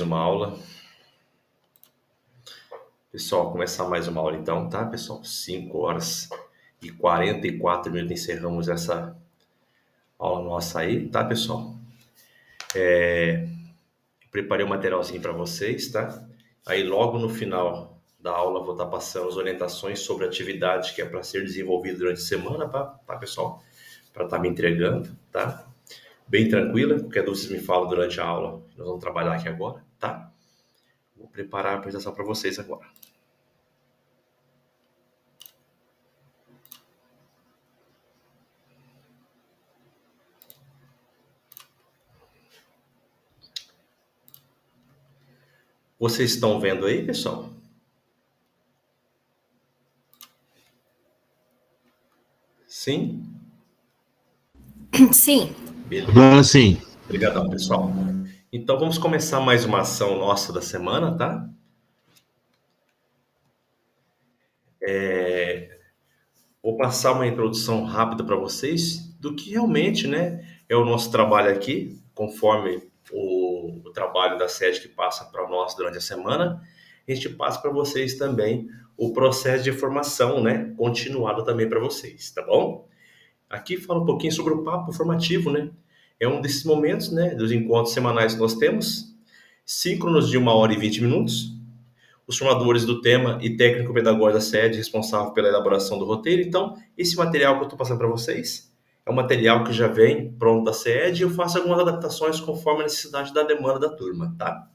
Uma aula. Pessoal, começar mais uma aula então, tá, pessoal? 5 horas e 44 minutos encerramos essa aula nossa aí, tá, pessoal? Preparei um materialzinho para vocês, tá? Aí logo no final da aula vou estar passando as orientações sobre a atividade que é para ser desenvolvida durante a semana, tá, pessoal? Para estar me entregando, tá? Bem tranquila, qualquer dúvida vocês me falam durante a aula. Nós vamos trabalhar aqui agora, tá? Vou preparar a apresentação para vocês agora. Vocês estão vendo aí, pessoal? Sim? Sim. Beleza. Agora sim. Obrigadão, pessoal. Então vamos começar mais uma ação nossa da semana, tá? Vou passar uma introdução rápida para vocês do que realmente, né, é o nosso trabalho aqui, conforme o trabalho da sede que passa para nós durante a semana. A gente passa para vocês também o processo de formação, né, continuado também para vocês, tá bom? Aqui fala um pouquinho sobre o papo formativo, né? É um desses momentos, né, dos encontros semanais que nós temos, síncronos de 1 hora e 20 minutos. Os formadores do tema e técnico pedagógico da sede responsável pela elaboração do roteiro. Então, esse material que eu estou passando para vocês é um material que já vem pronto da sede e eu faço algumas adaptações conforme a necessidade da demanda da turma, tá?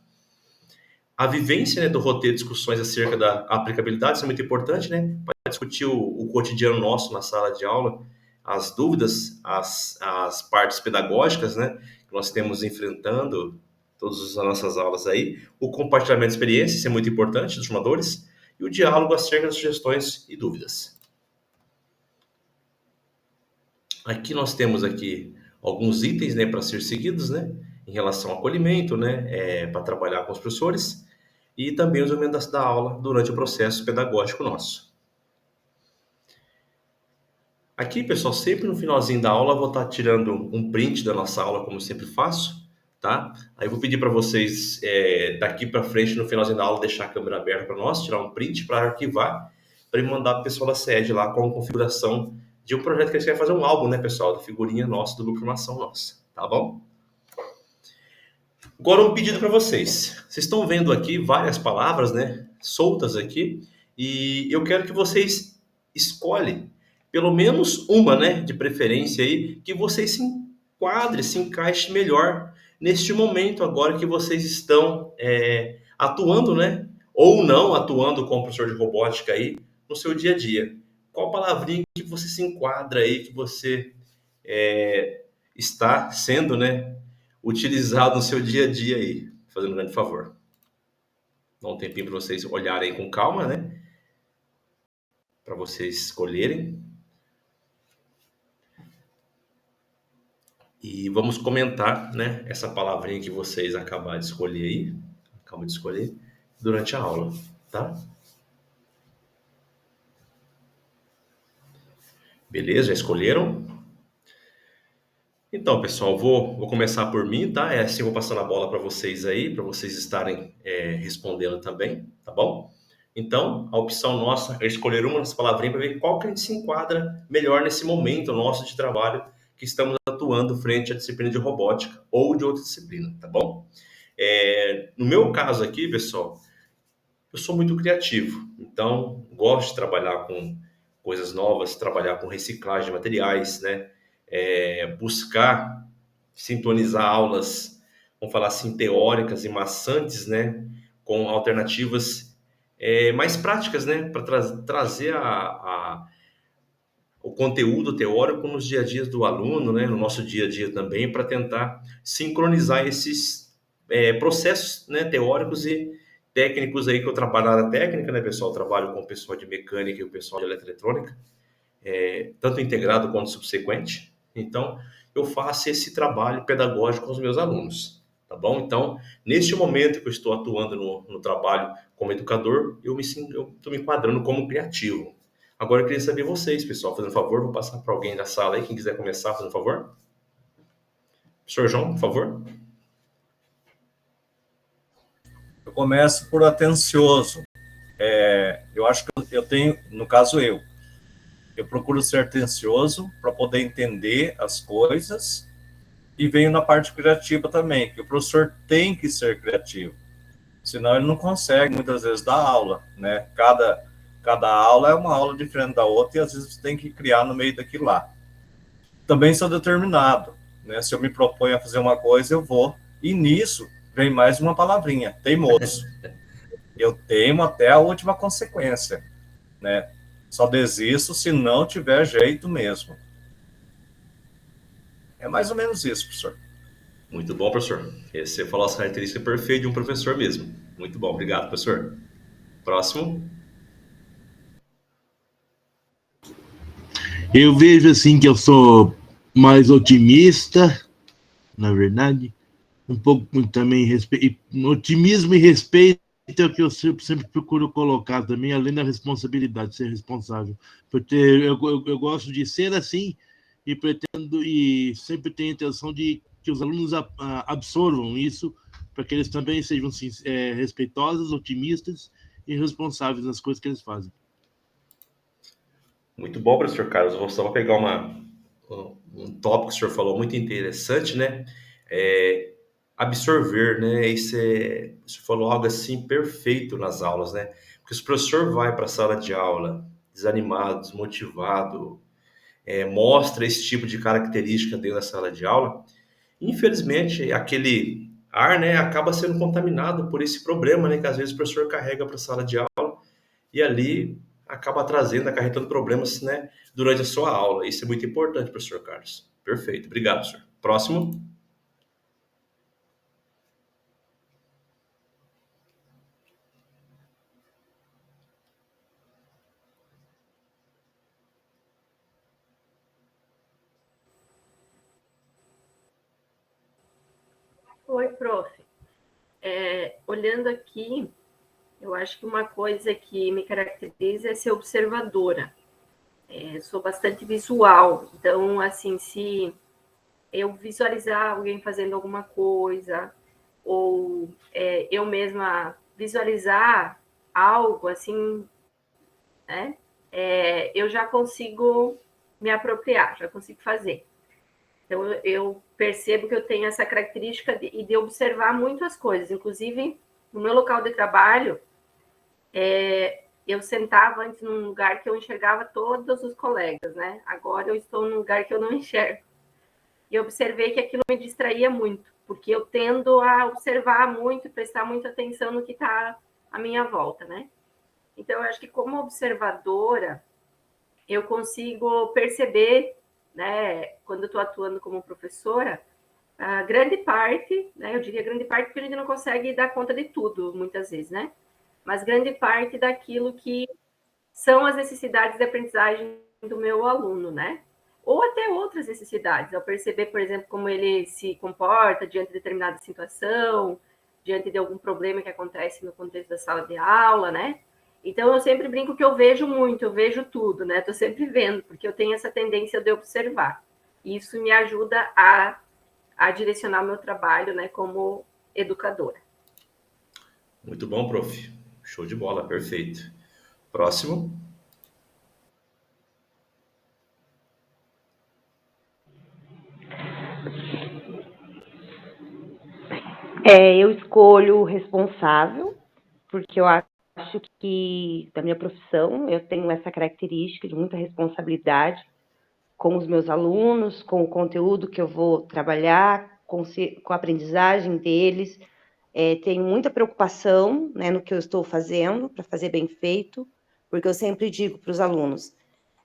A vivência, né, do roteiro, discussões acerca da aplicabilidade, isso é muito importante, né? Para discutir o cotidiano nosso na sala de aula, as dúvidas, as partes pedagógicas, né, que nós temos enfrentando todas as nossas aulas aí, o compartilhamento de experiências, isso é muito importante dos formadores, e o diálogo acerca das sugestões e dúvidas. Aqui nós temos aqui alguns itens, né, para ser seguidos, né, em relação ao acolhimento, né, para trabalhar com os professores, e também os elementos da aula durante o processo pedagógico nosso. Aqui, pessoal, sempre no finalzinho da aula eu vou estar tirando um print da nossa aula, como eu sempre faço, tá? Aí eu vou pedir para vocês, daqui para frente, no finalzinho da aula, deixar a câmera aberta para nós, tirar um print para arquivar, para mandar para o pessoal da sede lá com a configuração de um projeto que eles querem fazer um álbum, né, pessoal, da figurinha nossa, do grupo de formação nossa, tá bom? Agora um pedido para vocês. Vocês estão vendo aqui várias palavras, né, soltas aqui, e eu quero que vocês escolhem pelo menos uma, né, de preferência aí, que vocês se enquadre, se encaixe melhor neste momento agora que vocês estão atuando, né, ou não atuando como professor de robótica aí no seu dia a dia. Qual palavrinha que você se enquadra aí, que você está sendo, né, utilizado no seu dia a dia aí, fazendo um grande favor. Dá um tempinho para vocês olharem com calma, né? Para vocês escolherem. E vamos comentar, né, essa palavrinha que vocês acabaram de escolher aí, durante a aula, tá? Beleza? Já escolheram? Então, pessoal, vou começar por mim, tá? É assim, eu vou passando a bola para vocês aí, para vocês estarem respondendo também, tá bom? Então, a opção nossa é escolher uma das palavrinhas para ver qual que a gente se enquadra melhor nesse momento nosso de trabalho que estamos atuando frente à disciplina de robótica ou de outra disciplina, tá bom? No meu caso aqui, pessoal, eu sou muito criativo, então gosto de trabalhar com coisas novas, trabalhar com reciclagem de materiais, né? Buscar sintonizar aulas, vamos falar assim, teóricas e maçantes, né? Com alternativas mais práticas, né? Para trazer o conteúdo teórico nos dia a dias do aluno, né? No nosso dia a dia também, para tentar sincronizar esses processos, né? Teóricos e técnicos aí que eu trabalho na área técnica, né, pessoal? Eu trabalho com o pessoal de mecânica e o pessoal de eletroeletrônica, tanto integrado quanto subsequente. Então, eu faço esse trabalho pedagógico com os meus alunos, tá bom? Então, neste momento que eu estou atuando no trabalho como educador, eu estou me enquadrando como criativo. Agora, eu queria saber vocês, pessoal, fazendo um favor, vou passar para alguém da sala aí, quem quiser começar, fazendo um favor. Professor João, por favor. Eu começo por atencioso. Eu acho que eu tenho, no caso eu procuro ser atencioso para poder entender as coisas, e venho na parte criativa também, que o professor tem que ser criativo, senão ele não consegue muitas vezes dar aula, né? Cada aula é uma aula diferente da outra, e às vezes você tem que criar no meio daquilo lá. Também sou determinado, né? Se eu me proponho a fazer uma coisa, eu vou. E nisso vem mais uma palavrinha, teimoso. Eu teimo até a última consequência, né? Só desisto se não tiver jeito mesmo. É mais ou menos isso, professor. Muito bom, professor. Você falou as características perfeitas de um professor mesmo. Muito bom, obrigado, professor. Próximo. Eu vejo assim que eu sou mais otimista, na verdade, um pouco também otimismo e respeito é o que eu sempre procuro colocar também, além da responsabilidade, ser responsável. Porque eu gosto de ser assim e pretendo e sempre tenho a intenção de que os alunos absorvam isso para que eles também sejam respeitosos, otimistas e responsáveis nas coisas que eles fazem. Muito bom, professor Carlos. Vou só pegar um tópico que o senhor falou muito interessante, né? É, absorver, né? O senhor falou algo assim perfeito nas aulas, né? Porque se o professor vai para a sala de aula desanimado, desmotivado, mostra esse tipo de característica dentro da sala de aula, infelizmente aquele ar, né, acaba sendo contaminado por esse problema, né? Que às vezes o professor carrega para a sala de aula e ali acaba trazendo, acarretando problemas, né, durante a sua aula. Isso é muito importante, professor Carlos. Perfeito. Obrigado, senhor. Próximo. Oi, prof. Olhando aqui, eu acho que uma coisa que me caracteriza é ser observadora. Sou bastante visual, então, assim, se eu visualizar alguém fazendo alguma coisa, ou eu mesma visualizar algo, assim, né, eu já consigo me apropriar, já consigo fazer. Então, eu percebo que eu tenho essa característica de observar muito as coisas. Inclusive, no meu local de trabalho, eu sentava antes num lugar que eu enxergava todos os colegas, né? Agora eu estou num lugar que eu não enxergo. E observei que aquilo me distraía muito, porque eu tendo a observar muito, prestar muita atenção no que está à minha volta, né? Então, eu acho que como observadora, eu consigo perceber, né, quando eu estou atuando como professora, a grande parte, né, eu diria grande parte, porque a gente não consegue dar conta de tudo, muitas vezes, né? Mas grande parte daquilo que são as necessidades de aprendizagem do meu aluno, né? Ou até outras necessidades, ao perceber, por exemplo, como ele se comporta diante de determinada situação, diante de algum problema que acontece no contexto da sala de aula, né? Então, eu sempre brinco que eu vejo muito, eu vejo tudo, né? Estou sempre vendo, porque eu tenho essa tendência de observar. E isso me ajuda a direcionar o meu trabalho, né, como educadora. Muito bom, prof. Show de bola, perfeito. Próximo. Eu escolho o responsável, porque eu acho que, da minha profissão, eu tenho essa característica de muita responsabilidade com os meus alunos, com o conteúdo que eu vou trabalhar, com a aprendizagem deles. Tenho muita preocupação, né, no que eu estou fazendo, para fazer bem feito, porque eu sempre digo para os alunos,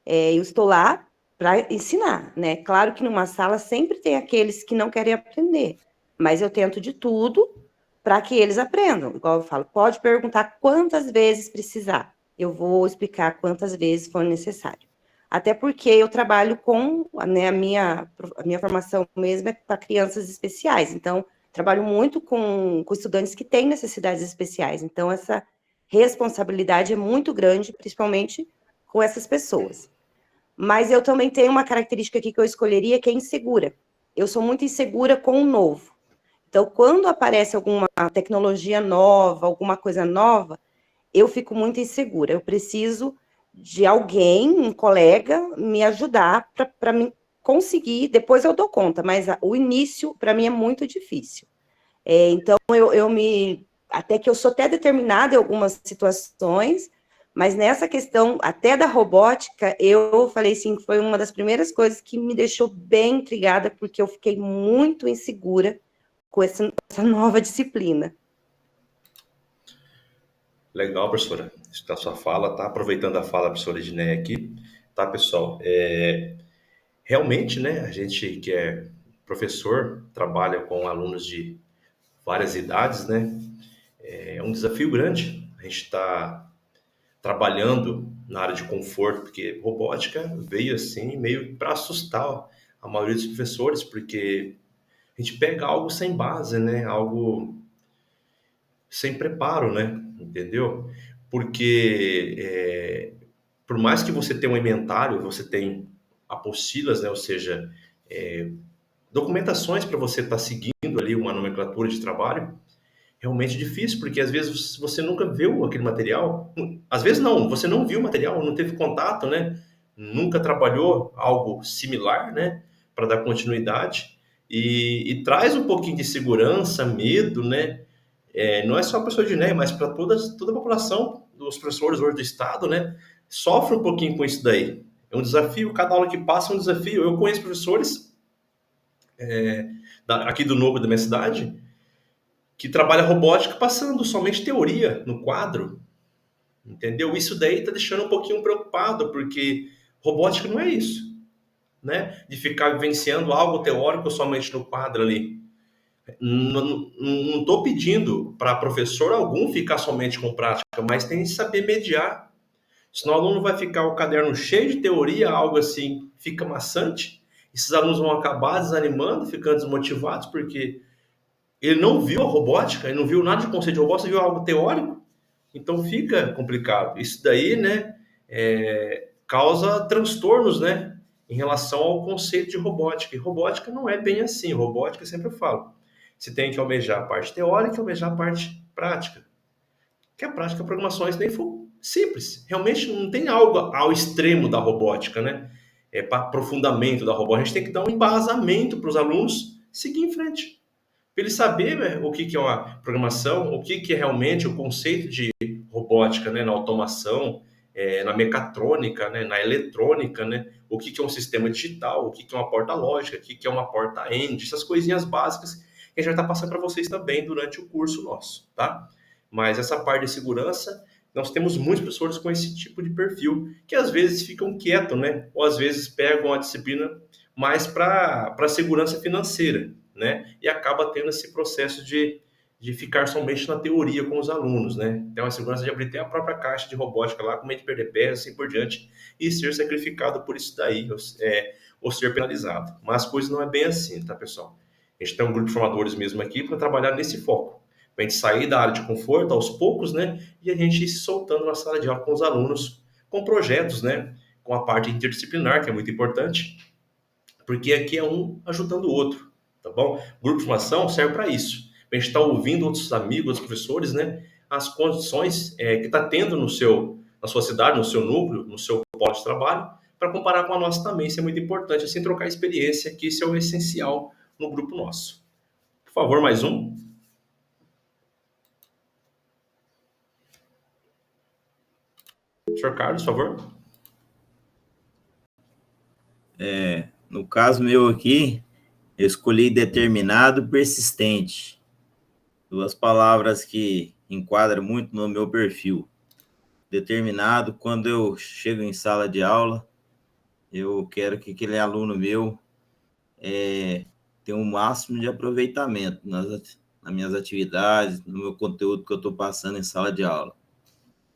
eu estou lá para ensinar, né? Claro que numa sala sempre tem aqueles que não querem aprender, mas eu tento de tudo para que eles aprendam. Igual eu falo, pode perguntar quantas vezes precisar, eu vou explicar quantas vezes for necessário. Até porque eu trabalho com, né, a minha formação mesmo é para crianças especiais, então trabalho muito com estudantes que têm necessidades especiais, então essa responsabilidade é muito grande, principalmente com essas pessoas. Mas eu também tenho uma característica aqui que eu escolheria, que é insegura. Eu sou muito insegura com o novo. Então, quando aparece alguma tecnologia nova, alguma coisa nova, eu fico muito insegura. Eu preciso de alguém, um colega, me ajudar para me conseguir. Depois eu dou conta, mas o início, para mim, é muito difícil. Então, até que eu sou até determinada em algumas situações, mas nessa questão, até da robótica, eu falei assim, que foi uma das primeiras coisas que me deixou bem intrigada, porque eu fiquei muito insegura com essa nova disciplina. Legal, professora. Está a sua fala, tá? Aproveitando a fala da professora Edneia aqui, tá, pessoal? Realmente, né, a gente que é professor, trabalha com alunos de várias idades, né? É um desafio grande. A gente está trabalhando na área de conforto, porque robótica veio assim meio para assustar a maioria dos professores, porque a gente pega algo sem base, né? Algo sem preparo, né? Entendeu? Porque por mais que você tenha um inventário, você tem apostilas, né? Ou seja, documentações para você estar seguindo ali uma nomenclatura de trabalho, realmente difícil, porque às vezes você nunca viu aquele material, às vezes não, você não viu o material, não teve contato, né? Nunca trabalhou algo similar, né? Para dar continuidade e traz um pouquinho de segurança, medo, né? Não é só a pessoa de NEM, mas para toda a população dos professores hoje do estado, né? Sofre um pouquinho com isso daí. É um desafio, cada aula que passa é um desafio. Eu conheço professores aqui do Novo da minha cidade que trabalha robótica passando somente teoria no quadro, entendeu? Isso daí tá deixando um pouquinho preocupado, porque robótica não é isso, né? De ficar vivenciando algo teórico somente no quadro ali. Não estou pedindo para professor algum ficar somente com prática, mas tem que saber mediar. Senão o aluno vai ficar o caderno cheio de teoria, algo assim, fica maçante. Esses alunos vão acabar desanimando, ficando desmotivados, porque ele não viu a robótica, ele não viu nada de conceito de robótica, viu algo teórico, então fica complicado. Isso daí, né, causa transtornos, né, em relação ao conceito de robótica. E robótica não é bem assim. Robótica, eu sempre falo, você tem que almejar a parte teórica e almejar a parte prática. Que a prática da programação é isso nem for simples. Realmente não tem algo ao extremo da robótica, né? Para aprofundamento da robótica. A gente tem que dar um embasamento para os alunos seguir em frente. Para ele saber, né, o que é uma programação, o que é realmente o conceito de robótica, né, na automação, na mecatrônica, né, na eletrônica, né, o que é um sistema digital, o que é uma porta lógica, o que é uma porta AND, essas coisinhas básicas que a gente vai estar passando para vocês também durante o curso nosso, tá? Mas essa parte de segurança, nós temos muitos professores com esse tipo de perfil, que às vezes ficam quietos, né, ou às vezes pegam a disciplina mais para segurança financeira, né? E acaba tendo esse processo de ficar somente na teoria com os alunos, né? Então, a segurança de abrir até a própria caixa de robótica lá, com medo de perder peça, assim por diante, e ser sacrificado por isso daí, ou ser penalizado. Mas a coisa não é bem assim, tá, pessoal? A gente tem um grupo de formadores mesmo aqui para trabalhar nesse foco. Para a gente sair da área de conforto aos poucos, né? E a gente ir se soltando na sala de aula com os alunos, com projetos, né? Com a parte interdisciplinar, que é muito importante, porque aqui é um ajudando o outro, tá bom? O grupo de formação serve para isso. A gente está ouvindo outros amigos, outros professores, né? As condições que está tendo na sua cidade, no seu núcleo, no seu polo de trabalho, para comparar com a nossa também. Isso é muito importante, assim, trocar experiência, que isso é o essencial no grupo nosso. Por favor, mais um. Senhor Carlos, por favor. No caso meu aqui, eu escolhi determinado persistente. Duas palavras que enquadram muito no meu perfil. Determinado, quando eu chego em sala de aula, eu quero que aquele aluno meu tenha o máximo de aproveitamento nas minhas atividades, no meu conteúdo que eu estou passando em sala de aula.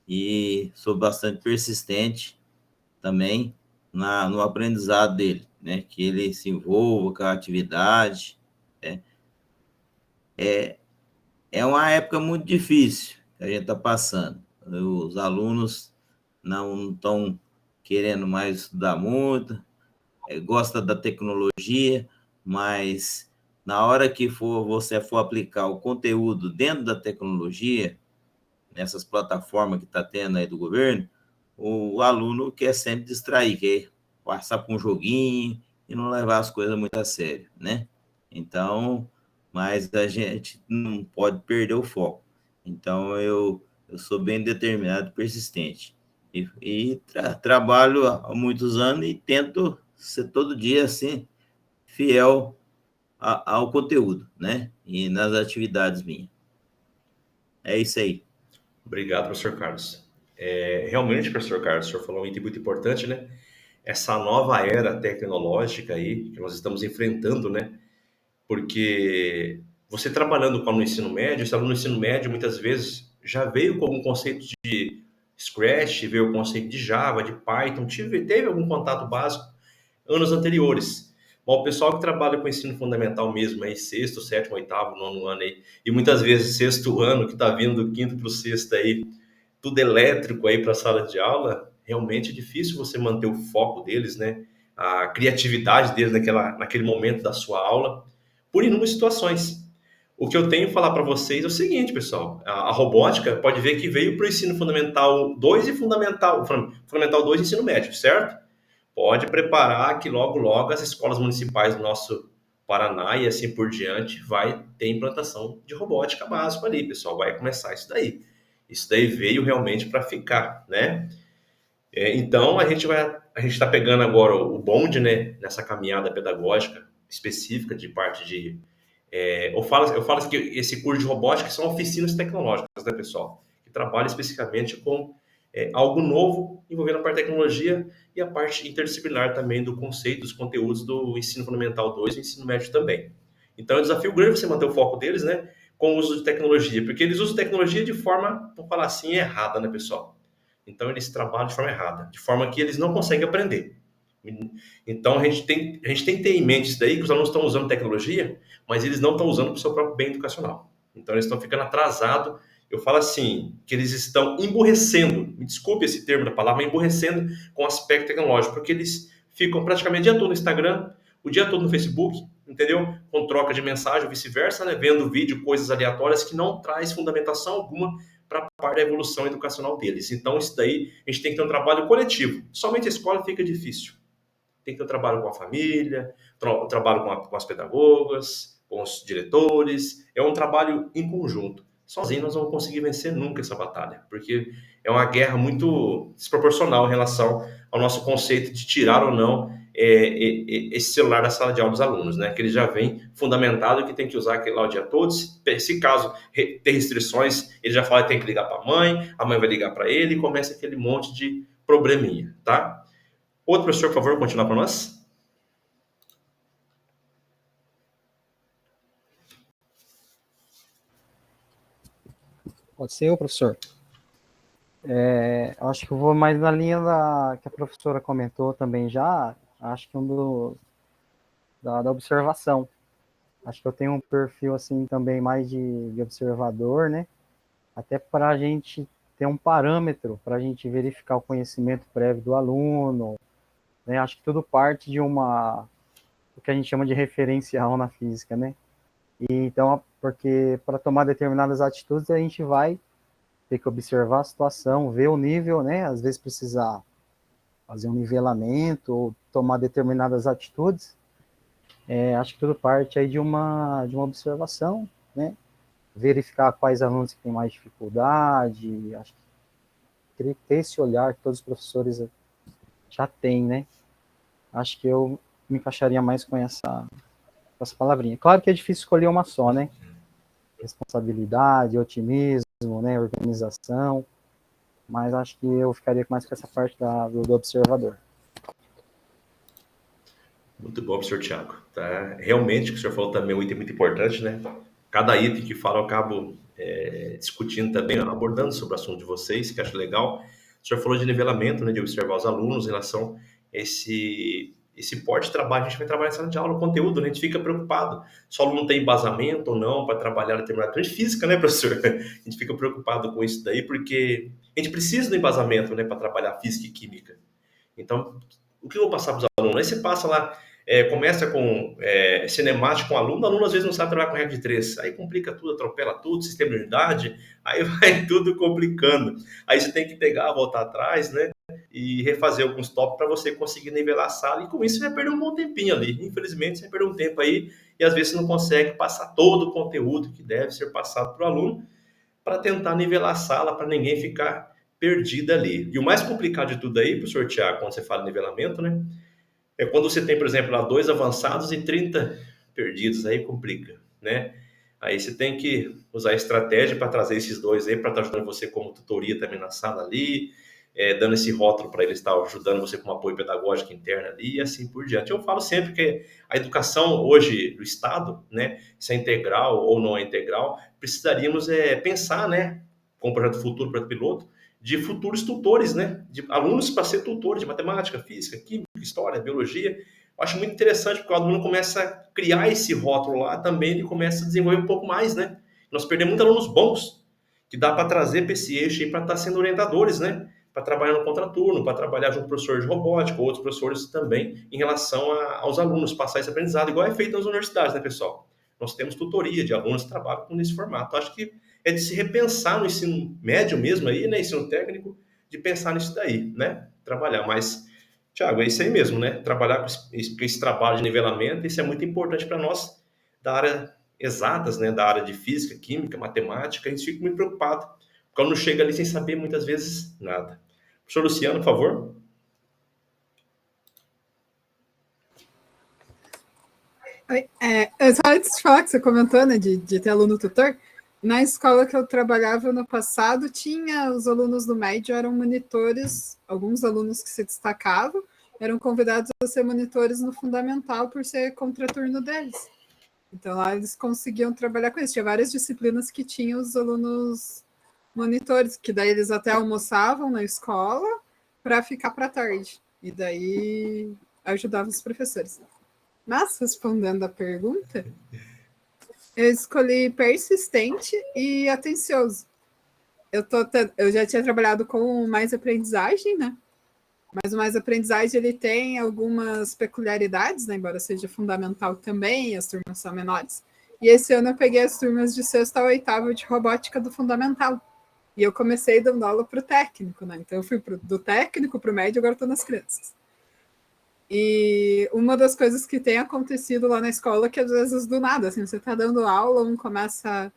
E sou bastante persistente também no aprendizado dele, né? Que ele se envolva com a atividade. É uma época muito difícil que a gente está passando. Os alunos não estão querendo mais estudar muito, gosta da tecnologia, mas na hora que você for aplicar o conteúdo dentro da tecnologia, nessas plataformas que está tendo aí do governo, o aluno quer sempre distrair, quer passar por um joguinho e não levar as coisas muito a sério, né? Então, mas a gente não pode perder o foco. Então, eu sou bem determinado e persistente. E trabalho há muitos anos e tento ser todo dia, assim, fiel ao conteúdo, né? E nas atividades minhas. É isso aí. Obrigado, professor Carlos. Realmente, professor Carlos, o senhor falou um item muito importante, né? Essa nova era tecnológica aí que nós estamos enfrentando, né? Porque você trabalhando com aluno no ensino médio, esse aluno no ensino médio muitas vezes já veio com algum conceito de Scratch, veio o conceito de Java, de Python, teve algum contato básico anos anteriores. Mas o pessoal que trabalha com ensino fundamental mesmo, aí, sexto, sétimo, oitavo, nono ano aí, e muitas vezes sexto ano, que está vindo do quinto para o sexto aí, tudo elétrico aí para a sala de aula, realmente é difícil você manter o foco deles, né? A criatividade deles naquele momento da sua aula, por inúmeras situações. O que eu tenho a falar para vocês é o seguinte, pessoal: a robótica pode ver que veio para o ensino fundamental 2 e fundamental 2 e ensino médio, certo? Pode preparar que logo, logo as escolas municipais do nosso Paraná e assim por diante vai ter implantação de robótica básica ali, pessoal. Vai começar isso daí. Isso daí veio realmente para ficar, né? Então a gente está pegando agora o bonde, né? Nessa caminhada pedagógica específica de parte de eu falo que esse curso de robótica são oficinas tecnológicas, né, pessoal? Que trabalham especificamente com algo novo envolvendo a parte de tecnologia e a parte interdisciplinar também do conceito, dos conteúdos do ensino fundamental 2 e ensino médio também. Então é um desafio grande você manter o foco deles, né? Com o uso de tecnologia, porque eles usam tecnologia de forma, vamos falar assim, errada, né, pessoal? Então eles trabalham de forma errada, de forma que eles não conseguem aprender. Então a gente tem que ter em mente isso daí, que os alunos estão usando tecnologia, mas eles não estão usando para o seu próprio bem educacional. Então eles estão ficando atrasados. Eu falo assim, que eles estão emburrecendo, me desculpe esse termo da palavra, emburrecendo com o aspecto tecnológico, porque eles ficam praticamente o dia todo no Instagram, o dia todo no Facebook, entendeu? Com troca de mensagem, vice-versa, né? Vendo vídeo, coisas aleatórias que não traz fundamentação alguma para a parte da evolução educacional deles. Então isso daí, a gente tem que ter um trabalho coletivo. Somente a escola fica difícil. Tem que ter um trabalho com a família, trabalho com as pedagogas, com os diretores. É um trabalho em conjunto. Sozinho nós não vamos conseguir vencer nunca essa batalha, porque é uma guerra muito desproporcional em relação ao nosso conceito de tirar ou não esse celular da sala de aula dos alunos, né? Que ele já vem fundamentado que tem que usar aquele lá o dia todo. Se caso ter restrições, ele já fala que tem que ligar para a mãe vai ligar para ele e começa aquele monte de probleminha, tá? Outro professor, por favor, continuar para nós. Pode ser eu, professor? Acho que eu vou mais na linha que a professora comentou também já. Acho que da observação. Acho que eu tenho um perfil assim também mais de observador, né? Até para a gente ter um parâmetro, para a gente verificar o conhecimento prévio do aluno, né? Acho que tudo parte de o que a gente chama de referencial na física, né? E então, porque para tomar determinadas atitudes a gente vai ter que observar a situação, ver o nível, né? Às vezes precisar fazer um nivelamento ou tomar determinadas atitudes. Acho que tudo parte aí de uma observação, né? Verificar quais alunos que têm mais dificuldade. Acho que ter esse olhar que todos os professores já têm, né? Acho que eu me encaixaria mais com essa palavrinha. Claro que é difícil escolher uma só, né? Responsabilidade, otimismo, né? Organização. Mas acho que eu ficaria mais com essa parte do observador. Muito bom, professor Tiago. Tá? Realmente, o que o senhor falou também é um item muito importante, né? Cada item que fala eu acabo discutindo também, abordando sobre o assunto de vocês, que acho legal. O senhor falou de nivelamento, né? De observar os alunos em relação a esse porte de trabalho. A gente vai trabalhar em sala de aula, o conteúdo, né? A gente fica preocupado se o aluno tem embasamento ou não para trabalhar determinada de física, né, professor? A gente fica preocupado com isso daí, porque a gente precisa do embasamento, né, para trabalhar física e química. Então, o que eu vou passar para os alunos? Aí você passa lá começa com cinemática com o aluno às vezes não sabe trabalhar com regra de 3, aí complica tudo, atropela tudo, sistema de unidade, aí vai tudo complicando. Aí você tem que pegar, voltar atrás, né? E refazer alguns tópicos para você conseguir nivelar a sala, e com isso você vai perder um bom tempinho ali. Infelizmente, você vai perder um tempo aí, e às vezes você não consegue passar todo o conteúdo que deve ser passado para o aluno, para tentar nivelar a sala, para ninguém ficar perdido ali. E o mais complicado de tudo aí, professor Tiago, quando você fala em nivelamento, né? É quando você tem, por exemplo, lá 2 avançados e 30 perdidos, aí complica, né? Aí você tem que usar estratégia para trazer esses 2 aí, para estar ajudando você como tutoria também na sala ali, dando esse rótulo para eles estar ajudando você com apoio pedagógico interno ali, e assim por diante. Eu falo sempre que a educação hoje do Estado, né, se é integral ou não é integral, precisaríamos pensar, né, com o projeto futuro, projeto piloto, de futuros tutores, né, de alunos para ser tutores de matemática, física, química, história, biologia. Eu acho muito interessante, porque o aluno começa a criar esse rótulo lá, também ele começa a desenvolver um pouco mais, né? Nós perdemos muitos alunos bons, que dá para trazer para esse eixo aí, para estar sendo orientadores, né? Para trabalhar no contraturno, para trabalhar junto com professor de robótica, outros professores também, em relação aos alunos, passar esse aprendizado, igual é feito nas universidades, né, pessoal? Nós temos tutoria de alunos que trabalham nesse formato. Acho que é de se repensar no ensino médio mesmo aí, né, ensino técnico, de pensar nisso daí, né? Trabalhar mais. Tiago, é isso aí mesmo, né? Trabalhar com esse trabalho de nivelamento, isso é muito importante para nós da área exatas, né? Da área de física, química, matemática. A gente fica muito preocupado, porque o aluno chega ali sem saber muitas vezes nada. Professor Luciano, por favor. Oi, só antes de falar que você comentou, né, de ter aluno tutor, na escola que eu trabalhava no passado, tinha os alunos do médio, eram monitores, alguns alunos que se destacavam, eram convidados a ser monitores no fundamental por ser contraturno deles. Então lá eles conseguiam trabalhar com isso. Tinha várias disciplinas que tinham os alunos monitores, que daí eles até almoçavam na escola para ficar para tarde. E daí ajudavam os professores. Mas, respondendo a pergunta, eu escolhi persistente e atencioso. Eu já tinha trabalhado com mais aprendizagem, né? Mas o mais aprendizagem ele tem algumas peculiaridades, né? Embora seja fundamental também, as turmas são menores. E esse ano eu peguei as turmas de 6ª a 8ª de robótica do fundamental. E eu comecei dando aula para o técnico, né? Então eu fui do técnico para o médio, agora estou nas crianças. E uma das coisas que tem acontecido lá na escola é que às vezes do nada, assim, você está dando aula, um começa...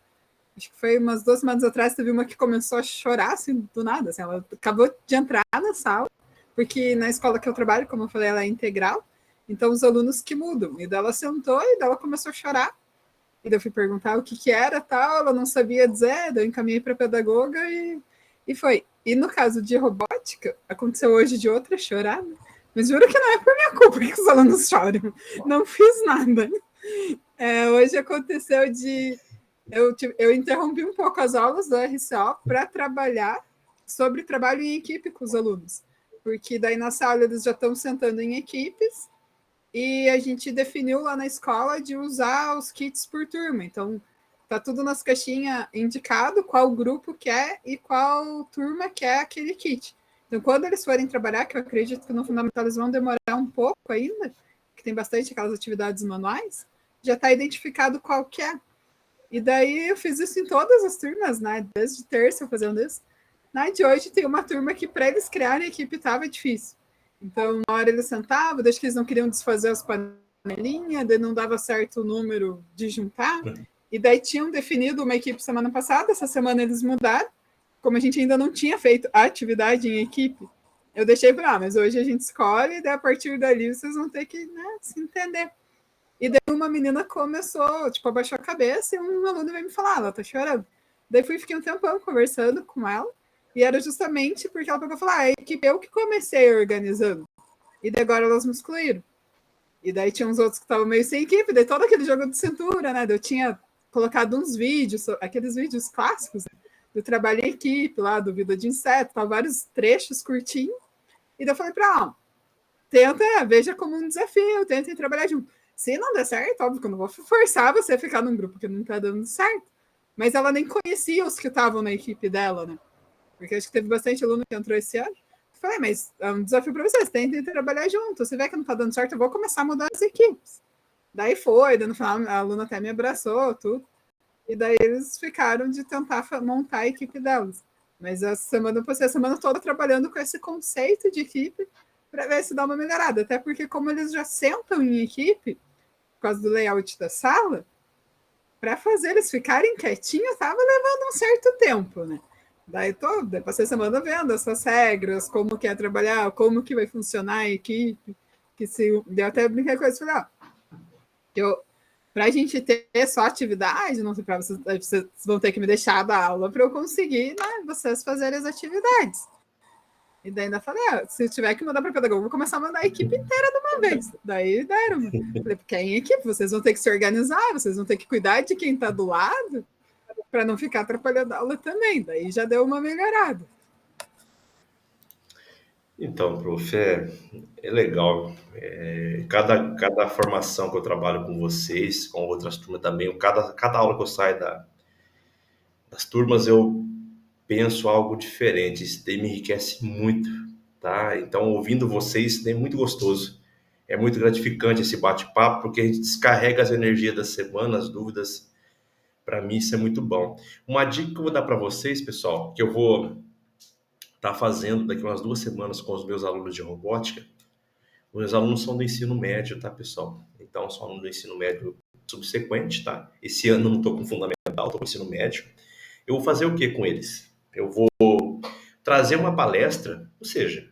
Acho que foi umas 2 semanas atrás, teve uma que começou a chorar, assim, do nada. Assim, ela acabou de entrar na sala, porque na escola que eu trabalho, como eu falei, ela é integral, então os alunos que mudam. E daí ela sentou e daí ela começou a chorar. E daí eu fui perguntar o que era, tal, ela não sabia dizer, daí eu encaminhei para a pedagoga e foi. E no caso de robótica, aconteceu hoje de outra chorar, né? Mas juro que não é por minha culpa que os alunos choram. Não fiz nada. Hoje aconteceu de... Eu interrompi um pouco as aulas do RCO para trabalhar sobre trabalho em equipe com os alunos. Porque daí na sala eles já estão sentando em equipes e a gente definiu lá na escola de usar os kits por turma. Então, tá tudo nas caixinhas indicado qual grupo quer e qual turma quer aquele kit. Então, quando eles forem trabalhar, que eu acredito que no fundamental eles vão demorar um pouco ainda, que tem bastante aquelas atividades manuais, já está identificado qual que é. E daí eu fiz isso em todas as turmas, né? Desde terça eu fazendo isso. Na de hoje tem uma turma que para eles criarem a equipe estava difícil. Então, na hora eles sentavam, desde que eles não queriam desfazer as panelinhas, daí não dava certo o número de juntar. E daí tinham definido uma equipe semana passada, essa semana eles mudaram. Como a gente ainda não tinha feito a atividade em equipe, eu deixei para mas hoje a gente escolhe, e daí a partir dali vocês vão ter que, né, se entender. E daí uma menina começou, tipo, abaixou a cabeça e um aluno veio me falar, ela tá chorando. Daí fiquei um tempão conversando com ela, e era justamente porque ela pegou e falou, a equipe eu que comecei organizando. E daí agora elas me excluíram. E daí tinha uns outros que estavam meio sem equipe, daí todo aquele jogo de cintura, né? Daí eu tinha colocado uns vídeos, aqueles vídeos clássicos, né? Do trabalho em equipe, lá, do Vida de Inseto, tá, vários trechos curtinhos. E daí eu falei para ela, veja como um desafio, tentem trabalhar junto. Se não der certo, óbvio que eu não vou forçar você a ficar num grupo que não tá dando certo. Mas ela nem conhecia os que estavam na equipe dela, né? Porque acho que teve bastante aluno que entrou esse ano. Falei, mas é um desafio para vocês, tentem trabalhar junto. Se vê que não está dando certo, eu vou começar a mudar as equipes. Daí foi, no final a aluna até me abraçou, tudo. E daí eles ficaram de tentar montar a equipe delas. Mas essa semana eu passei a semana toda trabalhando com esse conceito de equipe para ver se dá uma melhorada. Até porque como eles já sentam em equipe, por causa do layout da sala, para fazer eles ficarem quietinhos, estava levando um certo tempo, né? Daí passei a semana vendo essas regras, como que é trabalhar, como que vai funcionar a equipe, que se eu até brinquei com isso, falei, para a gente ter só atividade, não sei, vocês vão ter que me deixar dar aula para eu conseguir, né, vocês fazerem as atividades. E daí ainda falei, se tiver que mandar para pedagogo, vou começar a mandar a equipe inteira de uma vez. Daí deram. Falei, porque é em equipe, vocês vão ter que se organizar, vocês vão ter que cuidar de quem está do lado, para não ficar atrapalhando a aula também. Daí já deu uma melhorada. Então, prof, é legal. Cada formação que eu trabalho com vocês, com outras turmas também, cada aula que eu saio das turmas, eu penso algo diferente. Isso daí me enriquece muito, tá? Então, ouvindo vocês, é muito gostoso. É muito gratificante esse bate-papo, porque a gente descarrega as energias da semana, as dúvidas. Para mim, isso é muito bom. Uma dica que eu vou dar para vocês, pessoal, que eu vou estar fazendo daqui umas 2 semanas com os meus alunos de robótica. Os meus alunos são do ensino médio, tá, pessoal? Então, são alunos do ensino médio subsequente, tá? Esse ano eu não estou com fundamental, estou com ensino médio. Eu vou fazer o que com eles? Eu vou trazer uma palestra, ou seja,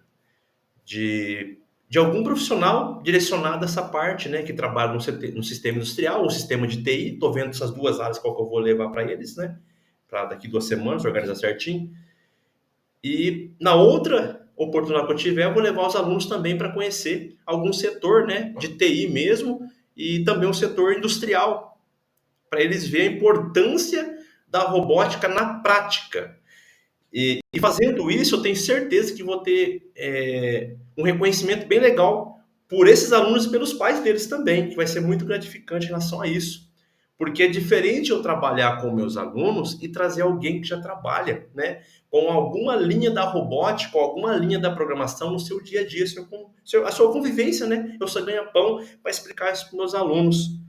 de algum profissional direcionado a essa parte, né, que trabalha no sistema industrial ou sistema de TI. Estou vendo essas 2 áreas qual que eu vou levar para eles, né, para daqui 2 semanas, organizar certinho. E na outra oportunidade que eu tiver, eu vou levar os alunos também para conhecer algum setor, né, de TI mesmo, e também o setor industrial, para eles verem a importância da robótica na prática. E fazendo isso, eu tenho certeza que vou ter um reconhecimento bem legal por esses alunos e pelos pais deles também, que vai ser muito gratificante em relação a isso. Porque é diferente eu trabalhar com meus alunos e trazer alguém que já trabalha, né, com alguma linha da robótica, ou alguma linha da programação no seu dia a dia, a sua convivência, né? Eu só ganho pão para explicar isso para meus alunos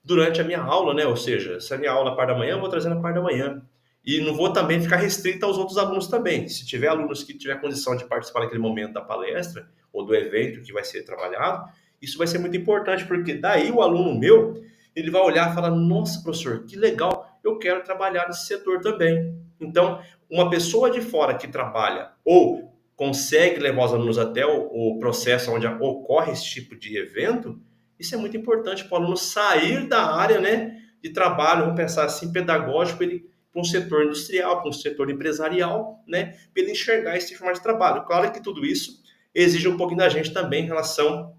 durante a minha aula, né? Ou seja, se a minha aula na parte da manhã, eu vou trazer na parte da manhã. E não vou também ficar restrito aos outros alunos também. Se tiver alunos que tiver condição de participar naquele momento da palestra ou do evento que vai ser trabalhado, isso vai ser muito importante, porque daí o aluno meu, ele vai olhar e falar, nossa, professor, que legal, eu quero trabalhar nesse setor também. Então, uma pessoa de fora que trabalha ou consegue levar os alunos até o processo onde ocorre esse tipo de evento, isso é muito importante para o aluno sair da área, né, de trabalho, vamos pensar assim, pedagógico, ele para um setor industrial, para um setor empresarial, né, para ele enxergar esse formato de trabalho. Claro que tudo isso exige um pouquinho da gente também em relação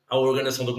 à organização da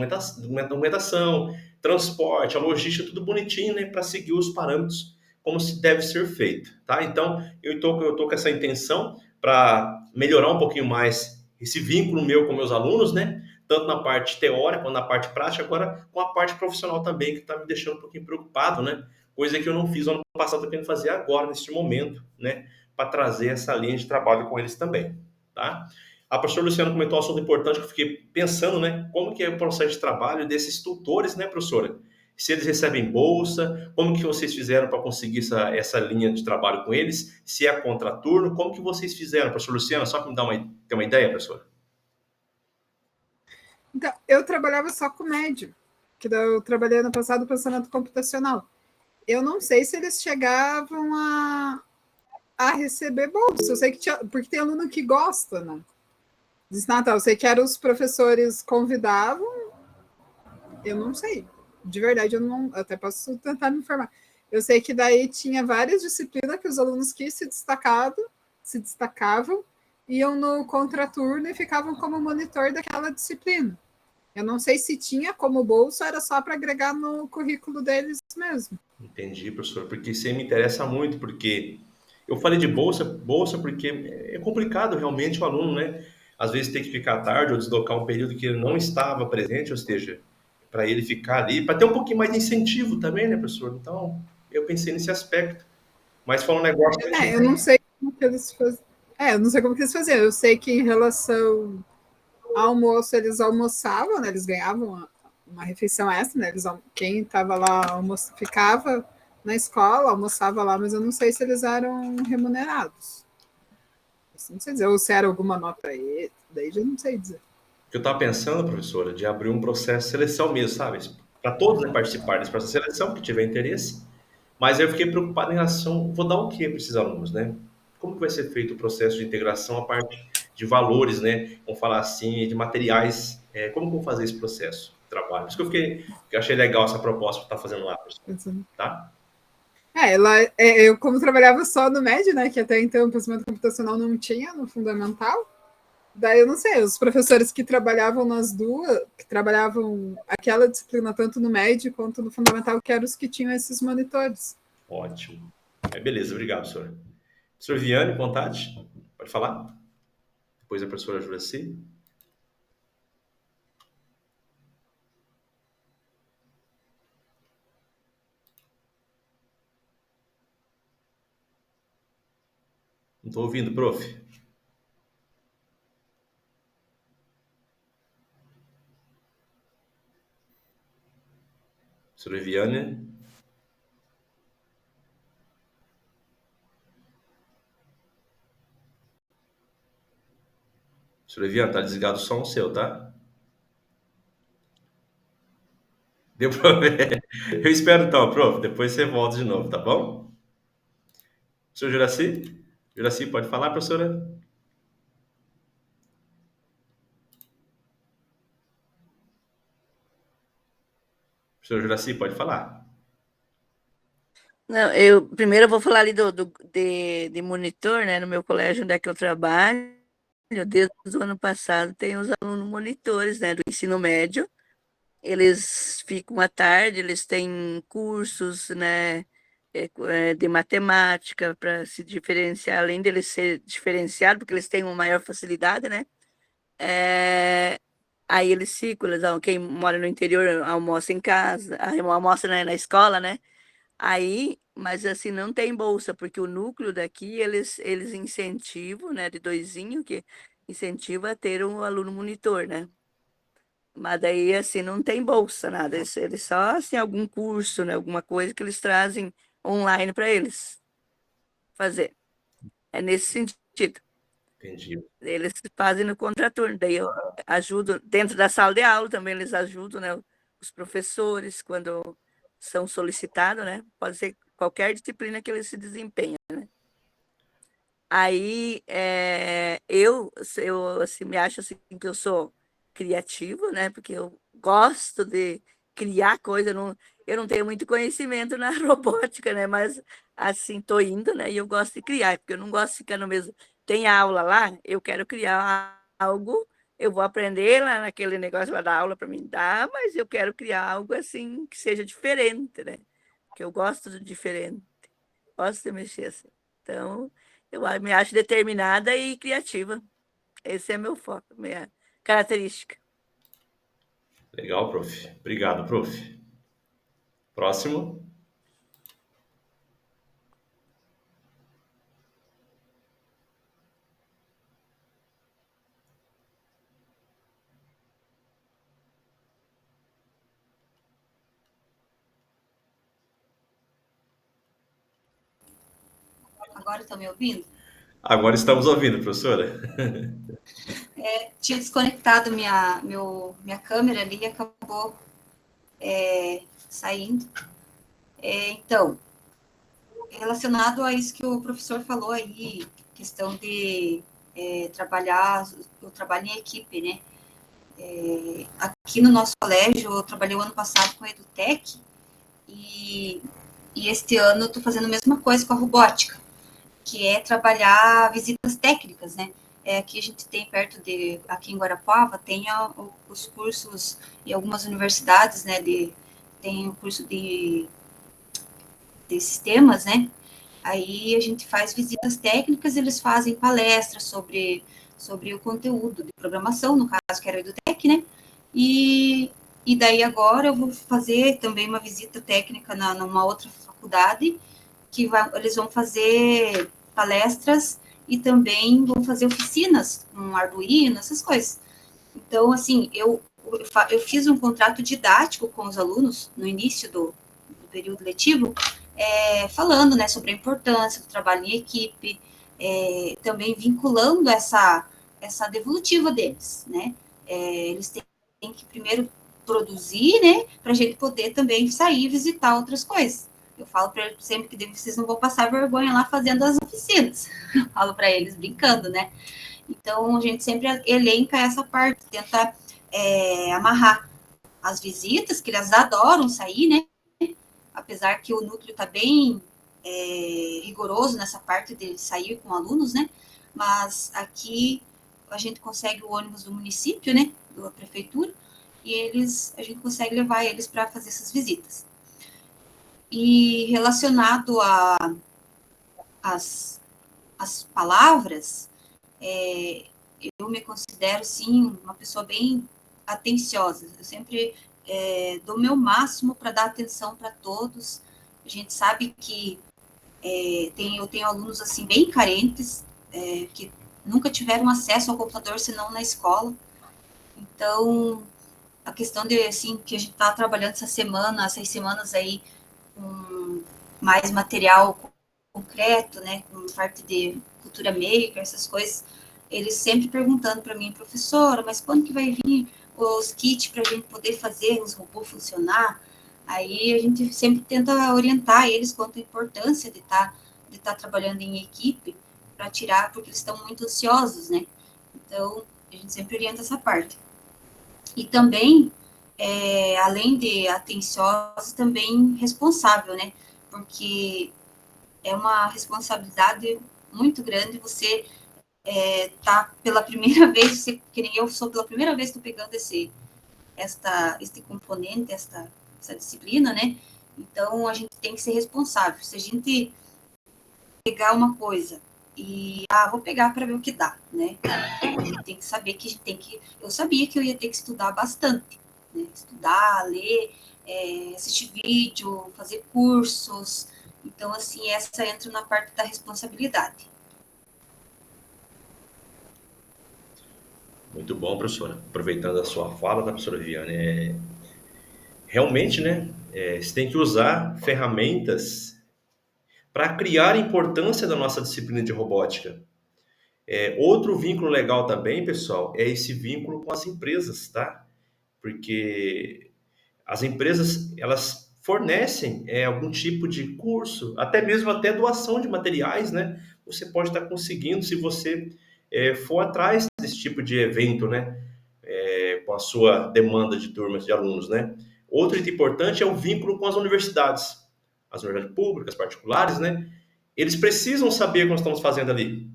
documentação, transporte, a logística, tudo bonitinho, né, para seguir os parâmetros como se deve ser feito, tá? Então, eu tô com essa intenção para melhorar um pouquinho mais esse vínculo meu com meus alunos, né, tanto na parte teórica quanto na parte prática, agora com a parte profissional também, que está me deixando um pouquinho preocupado, né? Coisa que eu não fiz ano passado, estou querendo fazer agora, neste momento, né? Para trazer essa linha de trabalho com eles também, tá? A professora Luciana comentou um assunto importante que eu fiquei pensando, né? Como que é o processo de trabalho desses tutores, né, professora? Se eles recebem bolsa, como que vocês fizeram para conseguir essa linha de trabalho com eles? Se é contraturno, como que vocês fizeram, professora Luciana? Só para me ter uma ideia, professora. Então, eu trabalhava só com médio, que eu trabalhei no passado no pensamento computacional. Eu não sei se eles chegavam a receber bolsa. Eu sei que tinha, porque tem aluno que gosta, né? Diz, Natal, eu sei que eram os professores convidavam, eu não sei. De verdade, eu não, até posso tentar me informar. Eu sei que daí tinha várias disciplinas que os alunos que se destacavam, iam no contraturno e ficavam como monitor daquela disciplina. Eu não sei se tinha como bolsa, era só para agregar no currículo deles mesmo. Entendi, professor, porque isso aí me interessa muito, porque eu falei de bolsa porque é complicado realmente o aluno, né? Às vezes tem que ficar tarde ou deslocar um período que ele não estava presente, ou seja, para ele ficar ali, para ter um pouquinho mais de incentivo também, né, professor? Então, eu pensei nesse aspecto. Mas foi um negócio... Eu não sei como que eles Eu não sei como que eles faziam. Eu sei que em relação ao almoço, eles almoçavam, né? Eles ganhavam uma refeição extra, né? Quem estava lá ficava na escola, almoçava lá, mas eu não sei se eles eram remunerados. Não sei dizer, ou se era alguma nota aí, daí já não sei dizer. Eu estava pensando, professora, de abrir um processo de seleção mesmo, sabe? Para todos, né, participarem desse processo de seleção, que tiver interesse. Mas eu fiquei preocupado em relação, vou dar o quê para esses alunos, né? Como que vai ser feito o processo de integração, a parte de valores, né? Vamos falar assim, de materiais. Como que eu vou fazer esse processo de trabalho? Por isso que eu achei legal essa proposta que está fazendo lá, professor. Tá? Eu como trabalhava só no médio, né? Que até então o pensamento computacional não tinha no fundamental. Daí eu não sei, os professores que trabalhavam nas duas, que trabalhavam aquela disciplina tanto no médio quanto no fundamental, que eram os que tinham esses monitores. Ótimo. Beleza, obrigado, professor. Professor Viane, vontade? Pode falar? Depois a professora Juraci. Não estou ouvindo, prof. Professora Viane. Professora Viane, tá desligado o som seu, tá? Deu para ver? Eu espero então, prof. Depois você volta de novo, tá bom? Professor Juraci? Juraci, pode falar, professora? Professor Juraci, pode falar. Não, primeiro eu vou falar ali de monitor, né? No meu colégio onde é que eu trabalho, desde o ano passado tem os alunos monitores, né? Do ensino médio. Eles ficam à tarde, eles têm cursos, né? De matemática para se diferenciar, além deles ser diferenciados, porque eles têm uma maior facilidade, né? Aí eles ficam, quem mora no interior almoça em casa, almoça, né, na escola, né? Aí, mas assim, não tem bolsa, porque o núcleo daqui, eles incentivam, né, de doisinho, que incentiva a ter um aluno monitor, né? Mas daí, assim, não tem bolsa, nada. Eles só, assim, algum curso, né, alguma coisa que eles trazem online para eles fazer. É nesse sentido. Entendi. Eles fazem no contraturno, daí eu ajudo, dentro da sala de aula também eles ajudam, né, os professores, quando são solicitados, né, pode ser qualquer disciplina que eles se desempenham, né. Aí, eu assim, me acho assim, que eu sou criativa, né, porque eu gosto de criar coisa, eu não tenho muito conhecimento na robótica, né, mas assim, estou indo, né, e eu gosto de criar, porque eu não gosto de ficar no mesmo... Tem aula lá, eu quero criar algo, eu vou aprender lá naquele negócio lá da aula para me dar, mas eu quero criar algo assim que seja diferente, né, porque eu gosto do diferente, gosto de mexer assim. Então, eu me acho determinada e criativa. Esse é meu foco, minha característica. Legal, prof. Obrigado, prof. Próximo. Agora estão me ouvindo? Agora estamos ouvindo, professora. Tinha desconectado minha câmera ali e acabou saindo. Então, relacionado a isso que o professor falou aí, questão de trabalhar, eu trabalho em equipe, né? Aqui no nosso colégio, eu trabalhei o ano passado com a EduTech e este ano eu estou fazendo a mesma coisa com a robótica, que é trabalhar visitas técnicas, né? Aqui a gente tem aqui em Guarapuava, tem os cursos e algumas universidades, né? Tem o curso de sistemas, né? Aí a gente faz visitas técnicas, eles fazem palestras sobre o conteúdo de programação, no caso que era o EduTech, né? E daí agora eu vou fazer também uma visita técnica numa outra faculdade, que eles vão fazer palestras e também vão fazer oficinas com Arduino, essas coisas. Então, assim, eu fiz um contrato didático com os alunos no início do período letivo, falando, né, sobre a importância do trabalho em equipe, também vinculando essa devolutiva deles, né? Eles têm que primeiro produzir, né, para a gente poder também sair e visitar outras coisas. Eu falo para eles sempre que vocês não vão passar vergonha lá fazendo as oficinas. Eu falo para eles brincando, né? Então, a gente sempre elenca essa parte, tenta amarrar as visitas, que eles adoram sair, né? Apesar que o núcleo está bem rigoroso nessa parte de sair com alunos, né? Mas aqui a gente consegue o ônibus do município, né? Da prefeitura, e a gente consegue levar eles para fazer essas visitas. E relacionado às palavras, eu me considero, sim, uma pessoa bem atenciosa. Eu sempre dou o meu máximo para dar atenção para todos. A gente sabe que eu tenho alunos, assim, bem carentes, que nunca tiveram acesso ao computador, senão na escola. Então, a questão de, assim, que a gente está trabalhando essas semanas aí, com mais material concreto, né, com parte de cultura maker, essas coisas, eles sempre perguntando para mim, professora, mas quando que vai vir os kits para a gente poder fazer os robôs funcionar? Aí a gente sempre tenta orientar eles quanto à importância de estar trabalhando em equipe para tirar, porque eles estão muito ansiosos, né? Então, a gente sempre orienta essa parte. E também, além de atenciosos, também responsável, né? Porque é uma responsabilidade muito grande você tá pela primeira vez, que nem eu sou pela primeira vez, estou pegando este componente, essa disciplina, né? Então, a gente tem que ser responsável. Se a gente pegar uma coisa e, vou pegar para ver o que dá, né? A gente tem que saber eu sabia que eu ia ter que estudar bastante, né? Estudar, ler, assistir vídeo, fazer cursos. Então, assim, essa entra na parte da responsabilidade. Muito bom, professora. Aproveitando a sua fala, da professora Viviane, realmente, né, você tem que usar ferramentas para criar a importância da nossa disciplina de robótica. Outro vínculo legal também, pessoal, é esse vínculo com as empresas, tá? Porque as empresas, elas fornecem algum tipo de curso, até mesmo doação de materiais, né? Você pode estar conseguindo se você for atrás desse tipo de evento, né? Com a sua demanda de turmas de alunos, né? Outro item importante é o vínculo com as universidades públicas, particulares, né? Eles precisam saber o que nós estamos fazendo ali,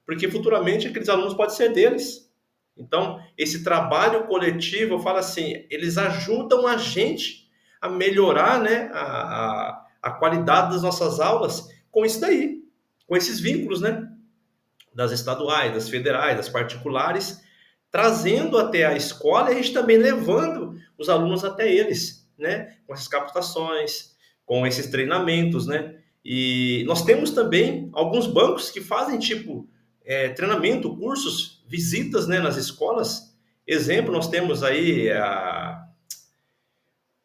porque futuramente aqueles alunos podem ser deles. Então, esse trabalho coletivo, eu falo assim, eles ajudam a gente a melhorar, né, a qualidade das nossas aulas com isso daí, com esses vínculos, né, das estaduais, das federais, das particulares, trazendo até a escola e a gente também levando os alunos até eles, né, com essas capacitações, com esses treinamentos, né, e nós temos também alguns bancos que fazem, tipo, treinamento, cursos, visitas, né, nas escolas. Exemplo, nós temos aí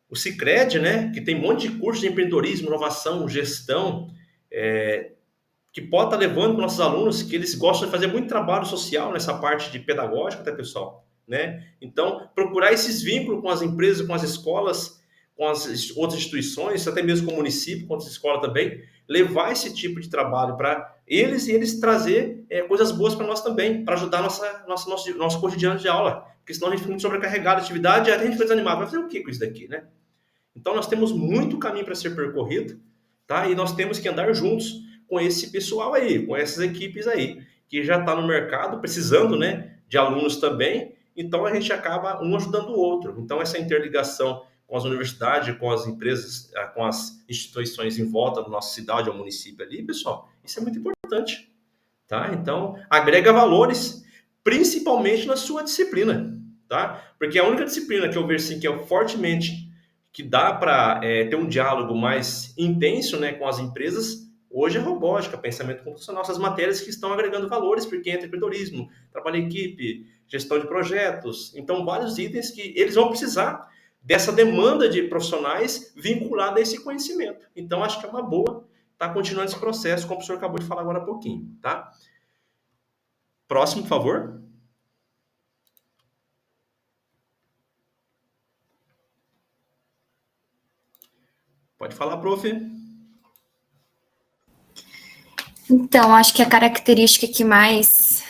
o Sicredi, né, que tem um monte de curso de empreendedorismo, inovação, gestão, que pode estar levando para nossos alunos, que eles gostam de fazer muito trabalho social nessa parte de pedagógica, tá, pessoal? Né? Então, procurar esses vínculos com as empresas, com as escolas, com as outras instituições, até mesmo com o município, com as escolas também, levar esse tipo de trabalho para eles e eles trazer coisas boas para nós também, para ajudar nosso cotidiano de aula, porque senão a gente fica muito sobrecarregado de atividade e a gente fica desanimado. Vai fazer o que com isso daqui, né? Então, nós temos muito caminho para ser percorrido, tá? E nós temos que andar juntos com esse pessoal aí, com essas equipes aí, que já está no mercado, precisando, né, de alunos também, então a gente acaba um ajudando o outro. Então, essa interligação com as universidades, com as empresas, com as instituições em volta da nossa cidade ou município ali, pessoal, isso é muito importante, tá? Então, agrega valores, principalmente na sua disciplina, tá? Porque a única disciplina que eu vejo assim, que é fortemente, que dá para ter um diálogo mais intenso, né, com as empresas, Hoje é robótica, pensamento computacional, essas matérias que estão agregando valores, porque entra empreendedorismo, trabalho em equipe, gestão de projetos. Então, vários itens que eles vão precisar dessa demanda de profissionais vinculada a esse conhecimento. Então, acho que é uma boa estar continuando esse processo, como o professor acabou de falar agora há pouquinho, tá? Próximo, por favor. Pode falar, prof. Então, acho que a característica que mais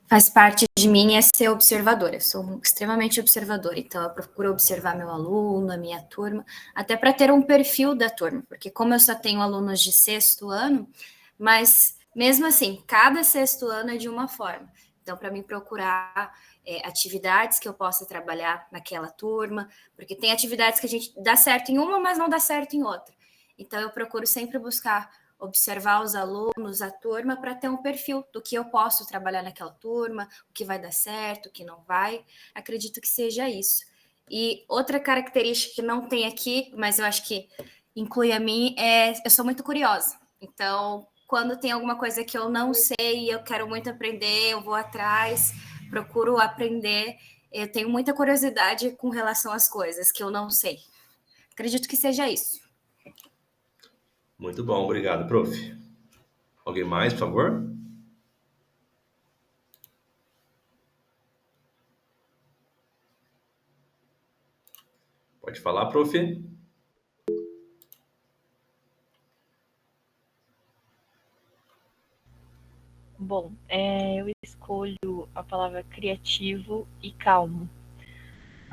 faz parte de mim é ser observadora. Eu sou extremamente observadora, então eu procuro observar meu aluno, a minha turma, até para ter um perfil da turma, porque como eu só tenho alunos de 6º ano, mas mesmo assim, cada 6º ano é de uma forma. Então, para mim procurar atividades que eu possa trabalhar naquela turma, porque tem atividades que a gente dá certo em uma, mas não dá certo em outra. Então, eu procuro sempre buscar observar os alunos, a turma, para ter um perfil do que eu posso trabalhar naquela turma, o que vai dar certo, o que não vai. Acredito que seja isso. E outra característica que não tem aqui, mas eu acho que inclui a mim, eu sou muito curiosa. Então, quando tem alguma coisa que eu não sei e eu quero muito aprender, eu vou atrás, procuro aprender. Eu tenho muita curiosidade com relação às coisas que eu não sei. Acredito que seja isso. Muito bom, obrigado, prof. Alguém mais, por favor? Pode falar, prof. Bom, eu escolho a palavra criativo e calmo,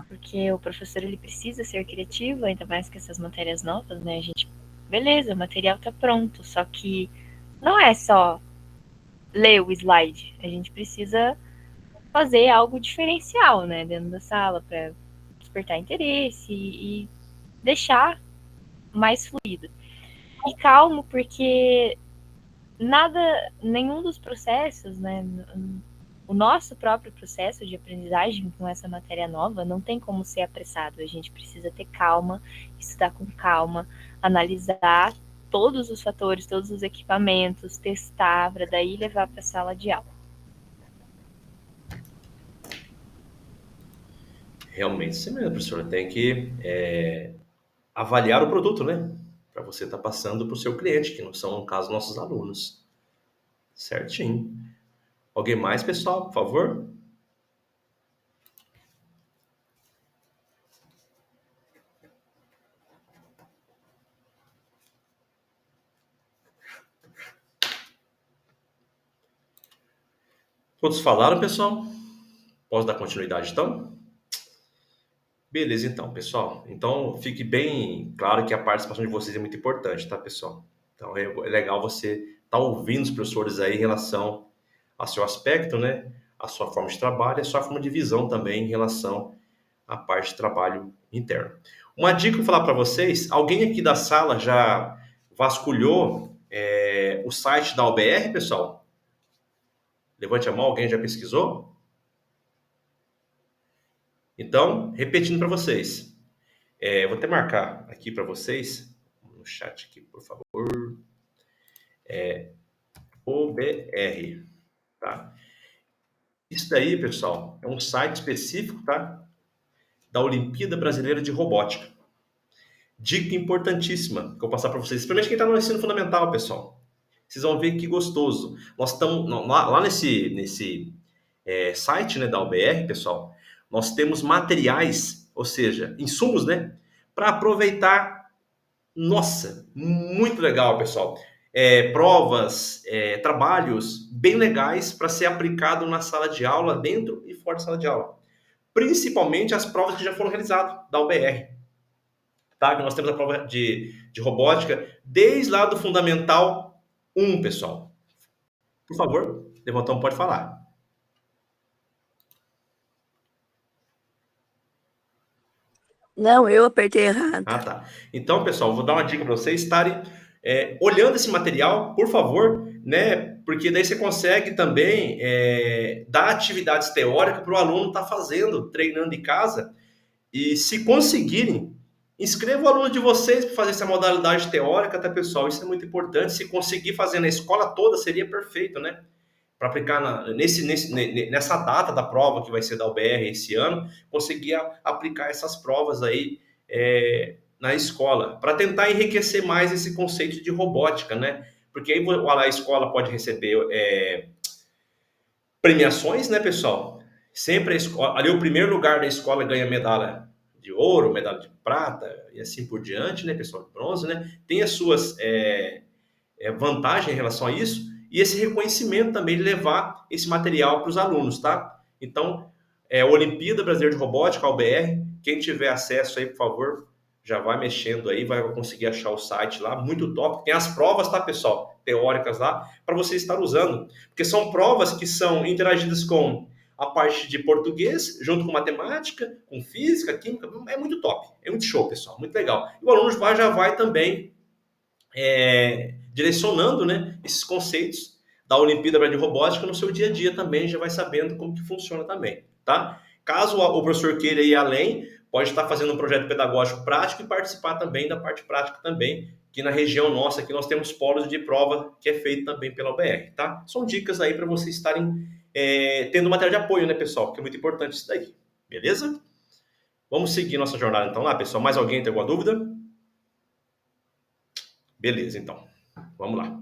porque o professor ele precisa ser criativo, ainda mais com essas matérias novas, né? A gente, beleza, o material está pronto, só que não é só ler o slide, a gente precisa fazer algo diferencial, né, dentro da sala para despertar interesse e deixar mais fluido. E calmo, porque nenhum dos processos, né, o nosso próprio processo de aprendizagem com essa matéria nova não tem como ser apressado. A gente precisa ter calma, estudar com calma, analisar todos os fatores, todos os equipamentos, testar, para daí levar para a sala de aula. Realmente, sim mesmo, professora. Tem que avaliar o produto, né? Para você estar passando para o seu cliente, que não são, no caso, nossos alunos. Certinho. Alguém mais, pessoal, por favor? Todos falaram, pessoal? Posso dar continuidade, então? Beleza, então, pessoal. Então, fique bem claro que a participação de vocês é muito importante, tá, pessoal? Então, é legal você estar ouvindo os professores aí em relação ao seu aspecto, né? A sua forma de trabalho, a sua forma de visão também em relação à parte de trabalho interno. Uma dica que eu vou falar para vocês, alguém aqui da sala já vasculhou o site da UBR, pessoal? Levante a mão, alguém já pesquisou? Então, repetindo para vocês. Vou até marcar aqui para vocês, no chat aqui, por favor. OBR, tá? Isso daí, pessoal, é um site específico, tá? Da Olimpíada Brasileira de Robótica. Dica importantíssima que eu vou passar para vocês, principalmente quem está no ensino fundamental, pessoal. Vocês vão ver que gostoso. Nós estamos lá nesse site, né, da UBR, pessoal. Nós temos materiais, ou seja, insumos, né, para aproveitar. Nossa, muito legal, pessoal. Provas, trabalhos bem legais para ser aplicado na sala de aula, dentro e fora da sala de aula. Principalmente as provas que já foram realizadas da UBR. Tá? Que nós temos a prova de robótica desde lá do Fundamental 1, pessoal. Por favor, Levantão pode falar. Não, eu apertei errado. Ah, tá. Então, pessoal, vou dar uma dica para vocês estarem olhando esse material, por favor, né? Porque daí você consegue também dar atividades teóricas para o aluno estar fazendo, treinando em casa. E se conseguirem inscreva o aluno de vocês para fazer essa modalidade teórica, tá, pessoal? Isso é muito importante. Se conseguir fazer na escola toda, seria perfeito, né? Para aplicar nessa data da prova, que vai ser da UBR esse ano, conseguir aplicar essas provas aí na escola, para tentar enriquecer mais esse conceito de robótica, né? Porque aí a escola pode receber premiações, né, pessoal? Sempre a escola, ali o primeiro lugar da escola ganha medalha de ouro, medalha de prata e assim por diante, né, pessoal, de bronze, né? Tem as suas vantagens em relação a isso e esse reconhecimento também de levar esse material para os alunos, tá? Então, Olimpíada Brasileira de Robótica, a UBR, quem tiver acesso aí, por favor, já vai mexendo aí, vai conseguir achar o site lá, muito top. Tem as provas, tá, pessoal? Teóricas lá, para você estar usando. Porque são provas que são interagidas com a parte de português, junto com matemática, com física, química. É muito top, é muito show, pessoal, muito legal. E o aluno já vai também direcionando, né, esses conceitos da Olimpíada de Robótica no seu dia a dia também, já vai sabendo como que funciona também, tá? Caso o professor queira ir além, pode estar fazendo um projeto pedagógico prático e participar também da parte prática também, que na região nossa aqui nós temos polos de prova que é feito também pela UBR, tá? São dicas aí para vocês estarem tendo material de apoio, né, pessoal? Que é muito importante isso daí, beleza? Vamos seguir nossa jornada então lá, pessoal. Mais alguém tem alguma dúvida? Beleza, então. Vamos lá.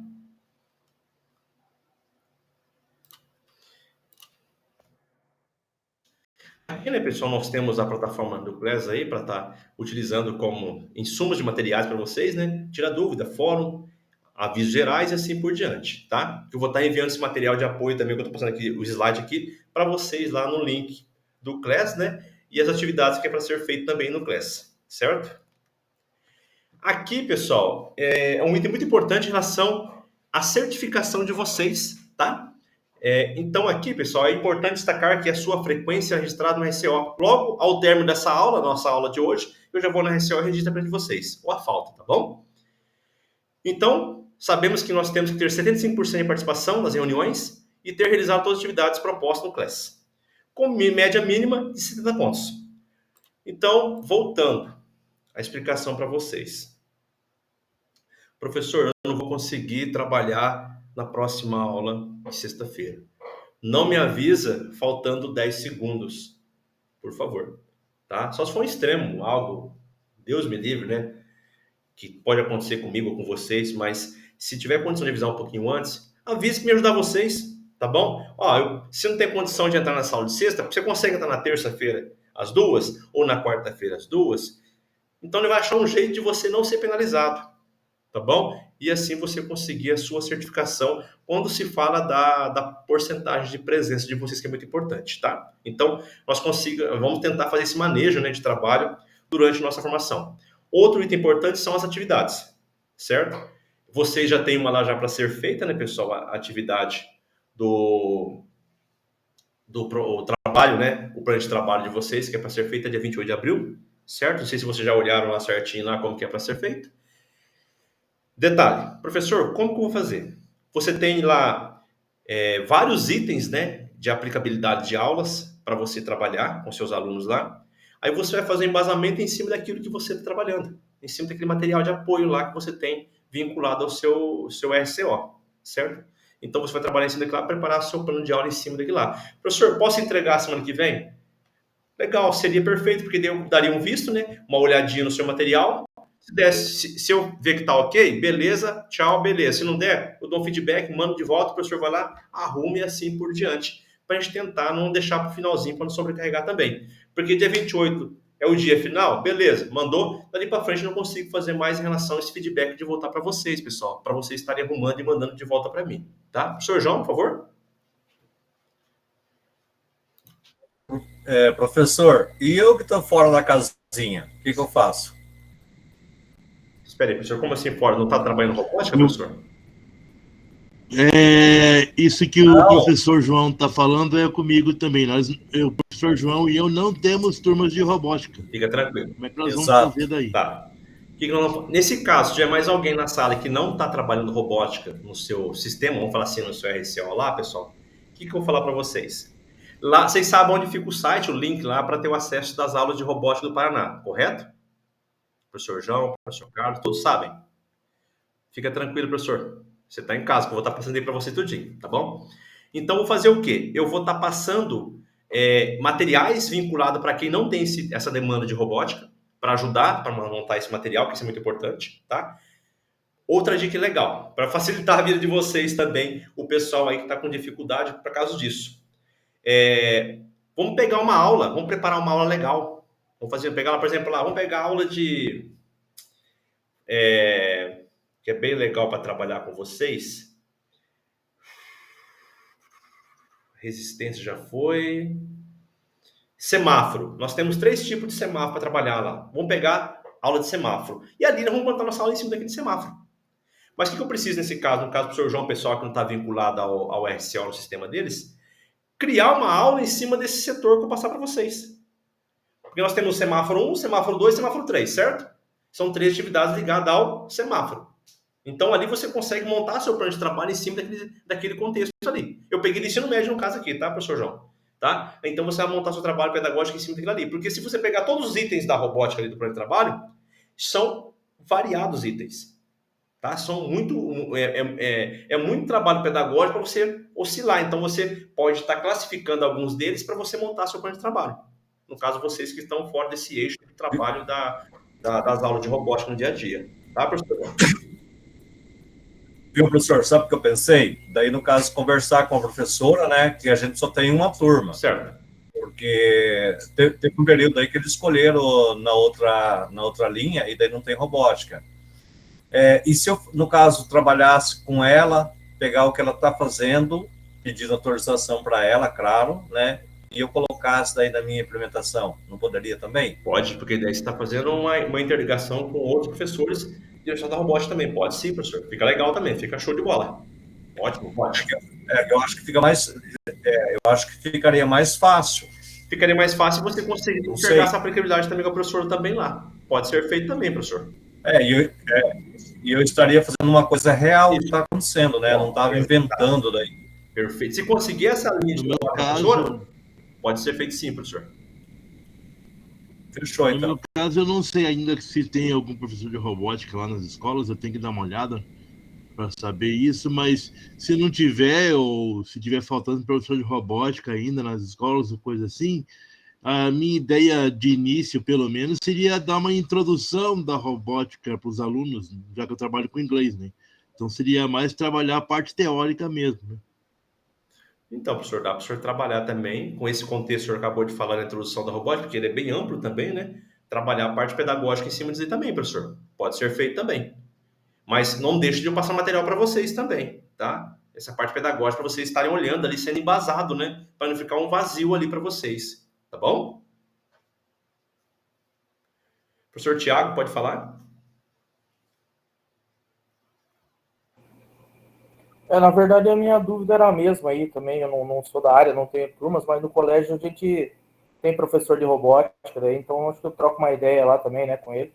Aqui, né, pessoal, nós temos a plataforma do Class aí para estar utilizando como insumos de materiais para vocês, né? Tira dúvida, fórum, avisos gerais e assim por diante, tá? Eu vou estar enviando esse material de apoio também, que eu estou passando aqui, o slide aqui, para vocês lá no link do Class, né? E as atividades que é para ser feito também no Class, certo? Aqui, pessoal, é um item muito importante em relação à certificação de vocês, tá? Então, aqui, pessoal, é importante destacar que a sua frequência é registrada no RCO. Logo ao término dessa aula, nossa aula de hoje, eu já vou na RCO e registro para vocês, ou a falta, tá bom? Então, sabemos que nós temos que ter 75% de participação nas reuniões e ter realizado todas as atividades propostas no Class, com média mínima de 70 pontos. Então, voltando à explicação para vocês. Professor, eu não vou conseguir trabalhar na próxima aula de sexta-feira. Não me avisa faltando 10 segundos, por favor, tá? Só se for um extremo, algo, Deus me livre, né? Que pode acontecer comigo ou com vocês, mas se tiver condição de avisar um pouquinho antes, avise para me ajudar vocês, tá bom? Se não tem condição de entrar na sala de sexta, você consegue entrar na terça-feira às 2 ou na quarta-feira às 2, então ele vai achar um jeito de você não ser penalizado, tá bom? E assim você conseguir a sua certificação quando se fala da porcentagem de presença de vocês, que é muito importante, tá? Então, vamos tentar fazer esse manejo, né, de trabalho durante nossa formação. Outro item importante são as atividades, certo? Vocês já têm uma lá já para ser feita, né, pessoal? A atividade do trabalho, né? O plano de trabalho de vocês, que é para ser feita dia 28 de abril, certo? Não sei se vocês já olharam lá certinho lá como que é para ser feito. Detalhe, professor, como que eu vou fazer? Você tem lá vários itens, né, de aplicabilidade de aulas para você trabalhar com seus alunos lá. Aí você vai fazer embasamento em cima daquilo que você está trabalhando, em cima daquele material de apoio lá que você tem vinculado ao seu RCO, certo? Então você vai trabalhar em cima daquilo lá, preparar seu plano de aula em cima daquilo lá. Professor, posso entregar semana que vem? Legal, seria perfeito, porque eu daria um visto, né, uma olhadinha no seu material. Se eu ver que tá ok, beleza, tchau, beleza. Se não der, eu dou um feedback, mando de volta, o professor vai lá, arrume e assim por diante, para a gente tentar não deixar para o finalzinho, para não sobrecarregar também. Porque dia 28 é o dia final, beleza, mandou, dali para frente eu não consigo fazer mais em relação a esse feedback de voltar para vocês, pessoal, para vocês estarem arrumando e mandando de volta para mim, tá? Professor João, por favor. Professor, e eu que estou fora da casinha, o que eu faço? Espera aí, professor, como assim fora? Não está trabalhando robótica, professor? Isso que o professor João está falando é comigo também. O professor João e eu não temos turmas de robótica. Fica tranquilo. Como é que nós vamos fazer daí? Tá. Nesse caso, se tiver mais alguém na sala que não está trabalhando robótica no seu sistema, vamos falar assim, no seu RCO lá, pessoal, o que eu vou falar para vocês? Lá, vocês sabem onde fica o site, o link lá para ter o acesso das aulas de robótica do Paraná, correto? professor João, professor Carlos, todos sabem. Fica tranquilo, professor. Você está em casa, que eu vou estar passando aí para você tudinho, tá bom? Então, vou fazer o quê? Eu vou estar passando materiais vinculados para quem não tem essa demanda de robótica, para ajudar, para montar esse material, que isso é muito importante, tá? Outra dica legal, para facilitar a vida de vocês também, o pessoal aí que está com dificuldade por causa disso. Vamos pegar uma aula, vamos preparar uma aula legal. Pegar ela, por exemplo, lá, vamos pegar a aula de... que é bem legal para trabalhar com vocês. Resistência já foi. Semáforo. Nós temos 3 tipos de semáforo para trabalhar lá. Vamos pegar aula de semáforo. E ali nós vamos montar nossa aula em cima daquele semáforo. Mas o que eu preciso nesse caso? No caso do professor João, pessoal que não está vinculado ao RCO, no sistema deles, criar uma aula em cima desse setor que eu vou passar para vocês. Porque nós temos o semáforo 1, semáforo 2 e semáforo 3, certo? São 3 atividades ligadas ao semáforo. Então, ali você consegue montar seu plano de trabalho em cima daquele contexto ali. Eu peguei do ensino médio no caso aqui, tá, professor João? Tá? Então, você vai montar seu trabalho pedagógico em cima daquilo ali. Porque se você pegar todos os itens da robótica ali do plano de trabalho, são variados itens. Tá? São muito trabalho pedagógico para você oscilar. Então, você pode estar classificando alguns deles para você montar seu plano de trabalho. No caso, vocês que estão fora desse eixo de trabalho das aulas de robótica no dia a dia. Tá, professor? Viu, professor? Sabe o que eu pensei? Daí, no caso, conversar com a professora, né? Que a gente só tem uma turma. Certo. Porque teve um período aí que eles escolheram na outra linha e daí não tem robótica. E se eu, no caso, trabalhasse com ela, pegar o que ela está fazendo, pedindo autorização para ela, claro, né? E eu colocasse daí na minha implementação, não poderia também? Pode, porque daí você está fazendo uma interligação com outros professores direção da robótica também. Pode sim, professor. Fica legal também, fica show de bola. Ótimo, pode. Eu acho que fica mais... eu acho que ficaria mais fácil. Ficaria mais fácil você conseguir enxergar essa aplicabilidade também com o professor também lá. Pode ser feito também, professor. E eu estaria fazendo uma coisa real que está acontecendo, né? Eu não estava inventando daí. Perfeito. Se conseguir essa linha de professor, pode ser feito sim, professor. Fechou, então. No meu caso, eu não sei ainda se tem algum professor de robótica lá nas escolas, eu tenho que dar uma olhada para saber isso, mas se não tiver, ou se tiver faltando professor de robótica ainda nas escolas ou coisa assim, a minha ideia de início, pelo menos, seria dar uma introdução da robótica para os alunos, já que eu trabalho com inglês, né? Então seria mais trabalhar a parte teórica mesmo, né? Então, professor, dá para o senhor trabalhar também com esse contexto que o senhor acabou de falar na introdução da robótica, porque ele é bem amplo também, né? Trabalhar a parte pedagógica em cima disso também, professor. Pode ser feito também. Mas não deixe de eu passar material para vocês também, tá? Essa parte pedagógica para vocês estarem olhando ali, sendo embasado, né? Para não ficar um vazio ali para vocês, tá bom? Professor Tiago, pode falar? Na verdade, a minha dúvida era a mesma aí também. Eu não sou da área, não tenho turmas, mas no colégio a gente tem professor de robótica, daí, então acho que eu troco uma ideia lá também, né, com ele.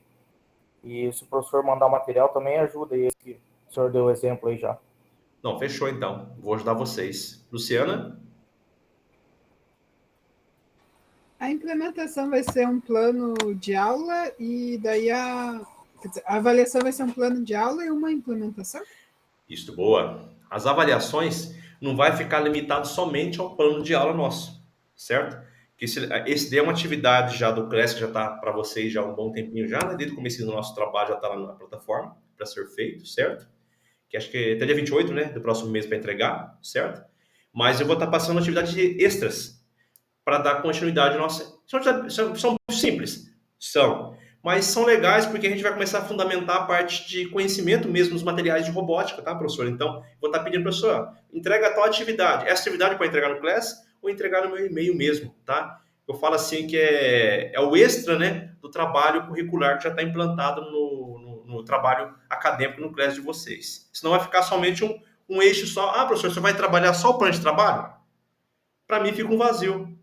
E se o professor mandar material também ajuda, e esse que o senhor deu o exemplo aí já. Não, fechou então. Vou ajudar vocês. Luciana? A implementação vai ser um plano de aula e daí a avaliação vai ser um plano de aula e uma implementação? Isso, boa. As avaliações não vai ficar limitado somente ao plano de aula nosso, certo? Que esse daí é uma atividade já do CLES que já está para vocês já há um bom tempinho já, né? Desde o começo do nosso trabalho já está lá na plataforma para ser feito, certo? Que acho que até dia 28, né? Do próximo mês para entregar, certo? Mas eu vou estar passando atividades extras para dar continuidade à nossa... São simples, mas são legais porque a gente vai começar a fundamentar a parte de conhecimento mesmo dos materiais de robótica, tá, professor? Então, vou estar pedindo, professor, entrega tal atividade. Essa atividade pode entregar no Class ou entregar no meu e-mail mesmo, tá? Eu falo assim que é o extra, né, do trabalho curricular que já está implantado no trabalho acadêmico no Class de vocês. Senão vai ficar somente um eixo só. Ah, professor, você vai trabalhar só o plano de trabalho? Para mim fica um vazio.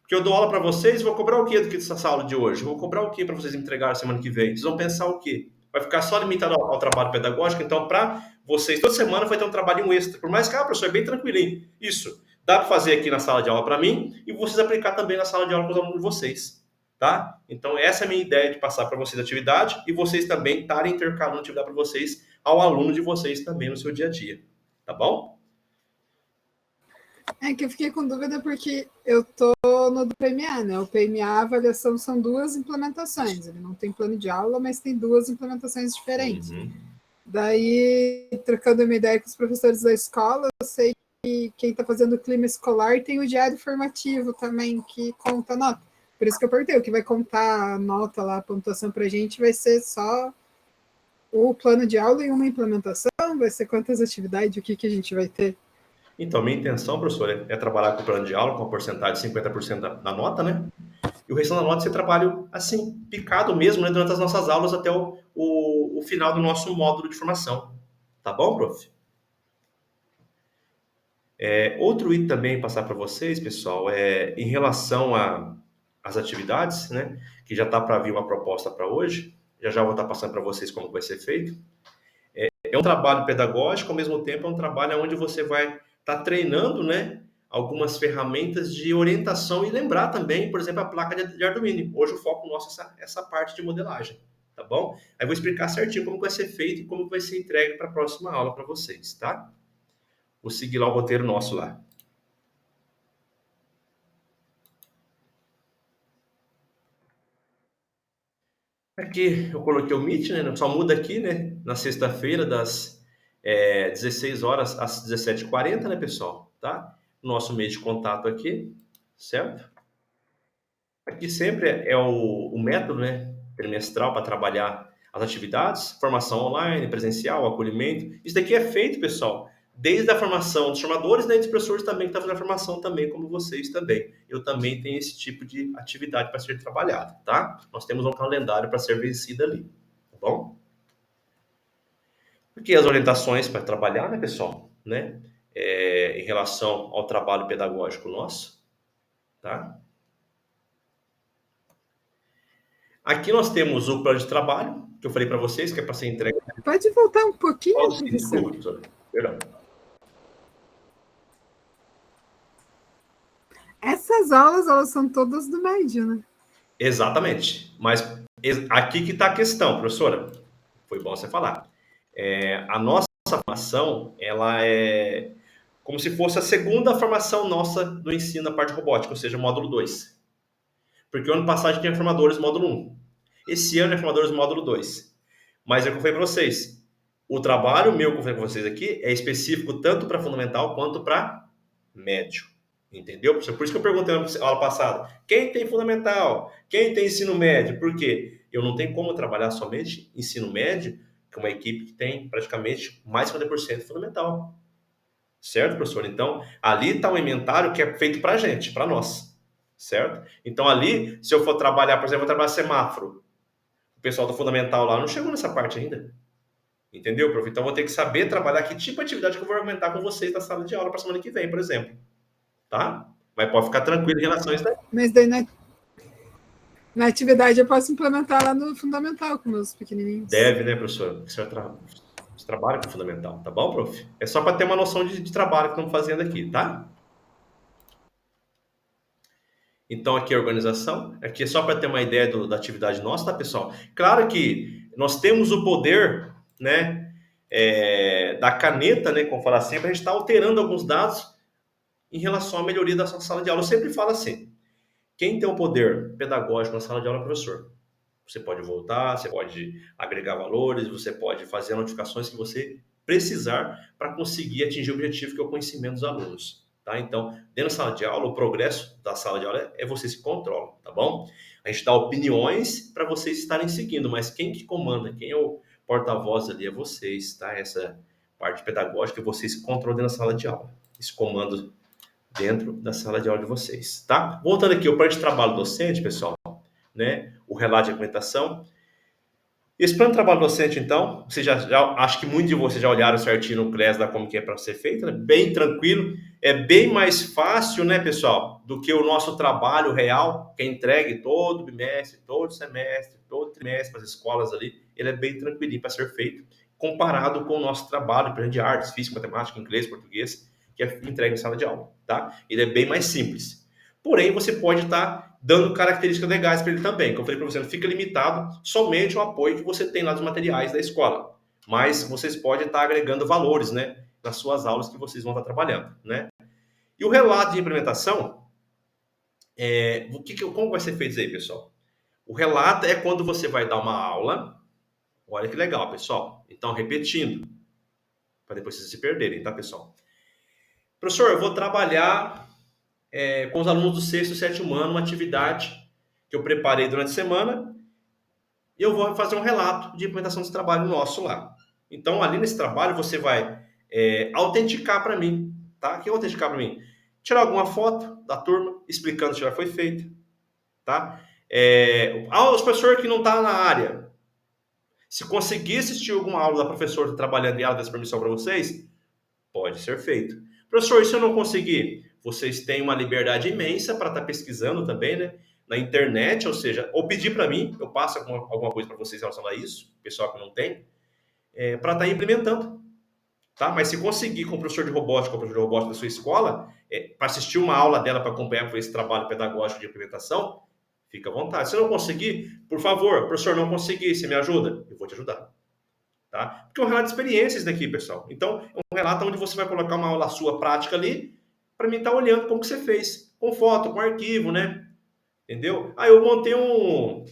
Porque eu dou aula para vocês e vou cobrar o quê dessa aula de hoje? Eu vou cobrar o quê para vocês entregarem semana que vem? Vocês vão pensar o quê? Vai ficar só limitado ao trabalho pedagógico? Então, para vocês, toda semana vai ter um trabalhinho extra. Por mais que, professor, é bem tranquilinho. Isso. Dá para fazer aqui na sala de aula para mim e vocês aplicar também na sala de aula com os alunos de vocês. tá? Então, essa é a minha ideia de passar para vocês a atividade e vocês também estarem intercalando a atividade para vocês, ao aluno de vocês também no seu dia a dia, tá bom? É que eu fiquei com dúvida porque eu tô no do PMA, né? O PMA, a avaliação são 2 implementações. Ele não tem plano de aula, mas tem 2 implementações diferentes. Daí, trocando uma ideia com os professores da escola, eu sei que quem está fazendo o clima escolar tem o diário formativo também, que conta a nota. Por isso que eu perguntei, o que vai contar a nota lá, a pontuação para a gente, vai ser só o plano de aula e uma implementação? Vai ser quantas atividades, o que a gente vai ter? Então, minha intenção, professor, é trabalhar com o plano de aula, com a porcentagem de 50% da nota, né? E o restante da nota você trabalha assim, picado mesmo, né, durante as nossas aulas até o final do nosso módulo de formação. Tá bom, prof? Outro item também passar para vocês, pessoal, em relação às atividades, né? Que já está para vir uma proposta para hoje. Já vou estar passando para vocês como vai ser feito. É um trabalho pedagógico, ao mesmo tempo é um trabalho onde você vai estar treinando, né, algumas ferramentas de orientação e lembrar também, por exemplo, a placa de Arduino. Hoje o foco nosso é essa parte de modelagem, tá bom? Aí eu vou explicar certinho como vai ser feito e como vai ser entregue para a próxima aula para vocês, tá? Vou seguir lá o roteiro nosso lá. Aqui eu coloquei o Meet, né? Só muda aqui, né? Na sexta-feira, das 16 horas às 17h40, né, pessoal? Tá? Nosso meio de contato aqui, certo? Aqui sempre é o método, né? Trimestral para trabalhar as atividades, formação online, presencial, acolhimento. Isso daqui é feito, pessoal, desde a formação dos formadores, né, e dos professores também que estão fazendo a formação também, como vocês também. Eu também tenho esse tipo de atividade para ser trabalhado, tá? Nós temos um calendário para ser vencido ali, tá bom? Aqui as orientações para trabalhar, né, pessoal, né? Em relação ao trabalho pedagógico nosso, tá? Aqui nós temos o plano de trabalho, que eu falei para vocês, que é para ser entregue. Pode voltar um pouquinho, professor? Desculpa, perdão. Essas aulas, elas são todas do médio, né? Exatamente. Mas aqui que está a questão, professora. Foi bom você falar. A nossa formação, ela é como se fosse a segunda formação nossa do ensino na parte robótica, ou seja, módulo 2. Porque o ano passado a gente tinha formadores módulo 1. Esse ano é formadores módulo 2. Mas é o que eu falei para vocês. O trabalho meu que eu falei para vocês aqui é específico tanto para fundamental quanto para médio. Entendeu? Por isso que eu perguntei na aula passada, quem tem fundamental? Quem tem ensino médio? Por quê? Eu não tenho como trabalhar somente ensino médio com uma equipe que tem praticamente mais de 50% fundamental. Certo, professor? Então, ali está um inventário que é feito para a gente, para nós. Certo? Então, ali, se eu for trabalhar, por exemplo, eu vou trabalhar semáforo. O pessoal do fundamental lá não chegou nessa parte ainda. Entendeu, prof? Então, eu vou ter que saber trabalhar que tipo de atividade que eu vou argumentar com vocês na sala de aula para a semana que vem, por exemplo. Tá? Mas pode ficar tranquilo em relação a isso daí. Mas daí na atividade eu posso implementar lá no fundamental com meus pequenininhos. Deve, né, professor? Você trabalha com fundamental, tá bom, prof? É só para ter uma noção de trabalho que estamos fazendo aqui, tá? Então, aqui a organização. Aqui é só para ter uma ideia da atividade nossa, tá, pessoal? Claro que nós temos o poder, né, da caneta, né, como falar sempre, a gente está alterando alguns dados em relação à melhoria da sua sala de aula. Eu sempre falo assim, quem tem o poder pedagógico na sala de aula é o professor. Você pode voltar, você pode agregar valores, você pode fazer notificações que você precisar para conseguir atingir o objetivo que é o conhecimento dos alunos. Tá? Então, dentro da sala de aula, o progresso da sala de aula é você se controla, tá bom? A gente dá opiniões para vocês estarem seguindo, mas quem que comanda, quem é o porta-voz ali é vocês, tá? Essa parte pedagógica é vocês que controlam dentro da sala de aula. Esse comando dentro da sala de aula de vocês, tá? Voltando aqui, o plano de trabalho docente, pessoal, né? O relato de implementação. Esse plano de trabalho docente, então, você já acho que muitos de vocês já olharam certinho no CRES da como que é para ser feito, né? Bem tranquilo, é bem mais fácil, né, pessoal, do que o nosso trabalho real, que é entregue todo bimestre, todo semestre, todo trimestre para as escolas ali, ele é bem tranquilinho para ser feito, comparado com o nosso trabalho, por exemplo, de artes, física, matemática, inglês, português, que é entregue em sala de aula, tá? Ele é bem mais simples. porém você pode estar dando características legais para ele também. Como eu falei para você, não fica limitado somente ao apoio que você tem lá dos materiais da escola, mas vocês podem estar agregando valores, né, nas suas aulas que vocês vão estar trabalhando, né? E o relato de implementação, como vai ser feito isso aí, pessoal? O relato é quando você vai dar uma aula. Olha que legal, pessoal. Então, repetindo, para depois vocês se perderem, tá, pessoal? Professor, eu vou trabalhar com os alunos do 6º e 7º ano, uma atividade que eu preparei durante a semana, e eu vou fazer um relato de implementação desse trabalho nosso lá. Então, ali nesse trabalho, você vai autenticar para mim, tá? O que é autenticar para mim? Tirar alguma foto da turma, explicando o que já foi feito, tá? Os professores que não estão na área, se conseguir assistir alguma aula da professora trabalhando e ela desse permissão para vocês, pode ser feito. Professor, e se eu não conseguir? Vocês têm uma liberdade imensa para estar pesquisando também, né? Na internet, ou seja, ou pedir para mim, eu passo alguma coisa para vocês em relação a isso, pessoal que não tem, para estar implementando. Tá? Mas se conseguir com o professor de robótica da sua escola, para assistir uma aula dela para acompanhar esse trabalho pedagógico de implementação, fica à vontade. Se não conseguir, por favor, professor, não consegui, você me ajuda? Eu vou te ajudar. Tá? Porque é um relato de experiências daqui, pessoal. Então, é um relato onde você vai colocar uma aula sua prática ali, para mim estar olhando como que você fez, com foto, com arquivo, né? Entendeu? Aí eu montei um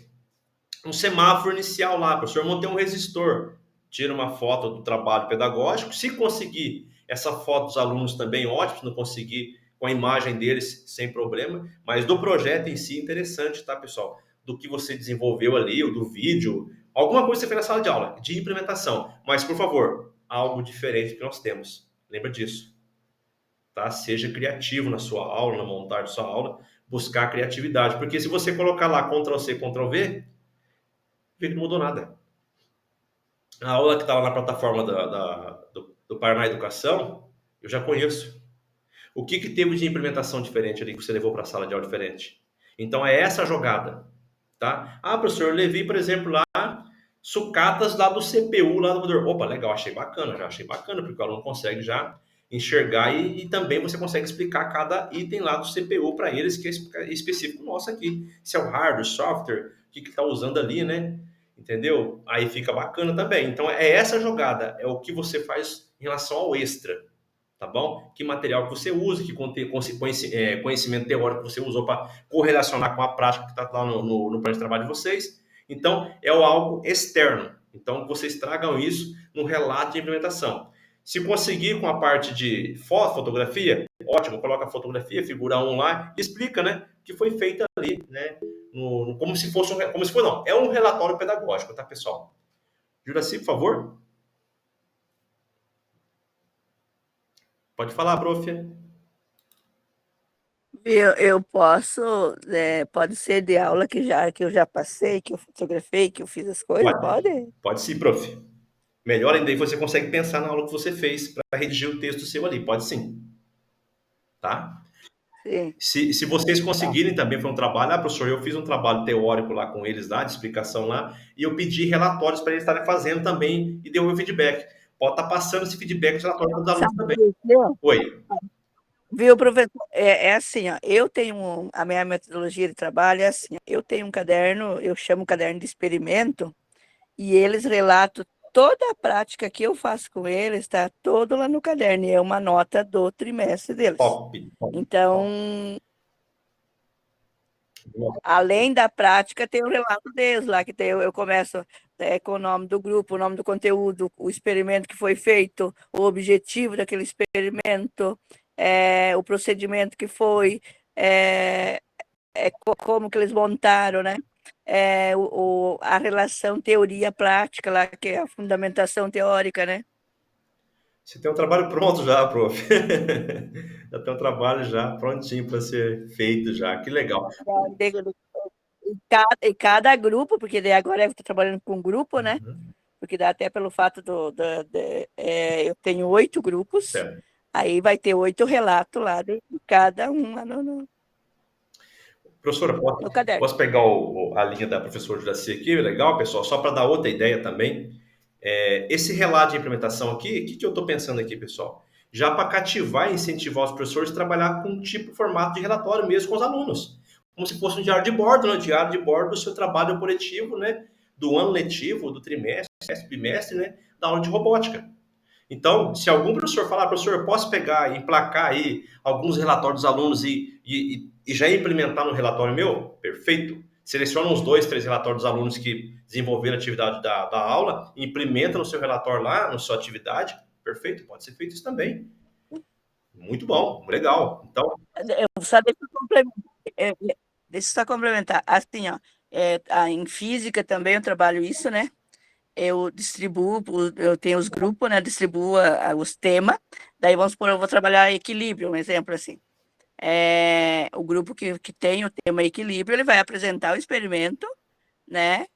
semáforo inicial lá, professor, eu montei um resistor. Tira uma foto do trabalho pedagógico. Se conseguir essa foto dos alunos também, ótimo. Se não conseguir, com a imagem deles, sem problema. Mas do projeto em si, interessante, tá, pessoal? Do que você desenvolveu ali, ou do vídeo, alguma coisa que você fez na sala de aula, de implementação. Mas, por favor, algo diferente que nós temos. Lembra disso. Tá? Seja criativo na sua aula, na montagem da sua aula. Buscar criatividade. Porque se você colocar lá Ctrl+C, Ctrl+V, vê que não mudou nada. A aula que estava na plataforma do Paraná Educação, eu já conheço. O que teve de implementação diferente ali que você levou para a sala de aula diferente? Então, é essa a jogada. Tá? Ah, professor, eu levei, por exemplo, lá sucatas lá do CPU, lá do computador. Opa, legal, achei bacana, porque o aluno consegue já enxergar e também você consegue explicar cada item lá do CPU para eles, que é específico nosso aqui. Se é o hardware, software, o que está usando ali, né? Entendeu? Aí fica bacana também. Então, é essa jogada, é o que você faz em relação ao extra, tá bom? Que material que você usa, que conhecimento teórico que você usou para correlacionar com a prática que está lá no plano de trabalho de vocês. Então, é algo externo. Então, vocês tragam isso no relato de implementação. Se conseguir com a parte de fotografia, ótimo, coloca a fotografia, figura 1 lá e explica, né, que foi feito ali, né? Como se fosse não, é um relatório pedagógico, tá, pessoal? Juraci, por favor. Pode falar, prof. Eu posso, pode ser de aula que eu já passei, que eu fotografei, que eu fiz as coisas, pode? Pode sim, prof. Melhor ainda, aí você consegue pensar na aula que você fez para redigir o texto seu ali, pode sim. Tá? Sim. Se vocês conseguirem também, foi um trabalho, professor, eu fiz um trabalho teórico lá com eles, lá, de explicação lá, e eu pedi relatórios para eles estarem fazendo também e deu o feedback. Pode estar passando esse feedback de relatório para os alunos também. Oi. Viu, professor? É assim, ó, eu tenho a minha metodologia de trabalho é assim, eu tenho um caderno, eu chamo caderno de experimento, e eles relatam toda a prática que eu faço com eles, está todo lá no caderno, e é uma nota do trimestre deles. Top. Então, além da prática, tem o relato deles lá, que eu começo com o nome do grupo, o nome do conteúdo, o experimento que foi feito, o objetivo daquele experimento, o procedimento que foi, como que eles montaram, né? A relação teoria-prática lá, que é a fundamentação teórica, né? Você tem um trabalho pronto já, prof. Já tem um trabalho já prontinho para ser feito já. Que legal. E cada grupo, porque daí agora eu estou trabalhando com um grupo, né? Porque dá até pelo fato eu tenho 8 grupos, certo. Aí vai ter 8 relatos lá de cada um lá no Professora, posso pegar a linha da professora Juraci aqui? Legal, pessoal, só para dar outra ideia também. Esse relato de implementação aqui, o que eu estou pensando aqui, pessoal? já para cativar e incentivar os professores a trabalhar com um tipo formato de relatório mesmo com os alunos, como se fosse um diário de bordo, né? Diário de bordo do seu trabalho coletivo, né? Do ano letivo, do trimestre, bimestre, né? Da aula de robótica. Então, se algum professor falar, professor, eu posso pegar e emplacar aí alguns relatórios dos alunos e já implementar no relatório meu? Perfeito. Seleciona uns 2, 3 relatórios dos alunos que desenvolveram a atividade da aula, implementa no seu relatório lá, na sua atividade. Perfeito, pode ser feito isso também. Muito bom, legal. Então, Só deixa eu só complementar. Assim, ó, em física também eu trabalho isso, né? Eu distribuo, eu tenho os grupos, né? Distribuo os temas. Daí, vamos supor, eu vou trabalhar equilíbrio, um exemplo assim. O grupo que tem o tema equilíbrio, ele vai apresentar o experimento, né?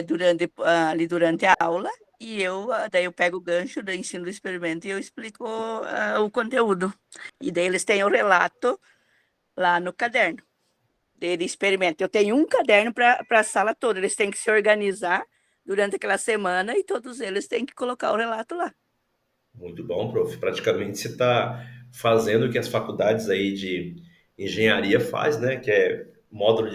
Durante a aula, e daí eu pego o gancho do ensino do experimento e eu explico o conteúdo. E daí eles têm o relato lá no caderno de experimento. Eu tenho um caderno para a sala toda, eles têm que se organizar durante aquela semana e todos eles têm que colocar o relato lá. muito bom, prof. Praticamente você está fazendo o que as faculdades aí de engenharia faz, né? Que é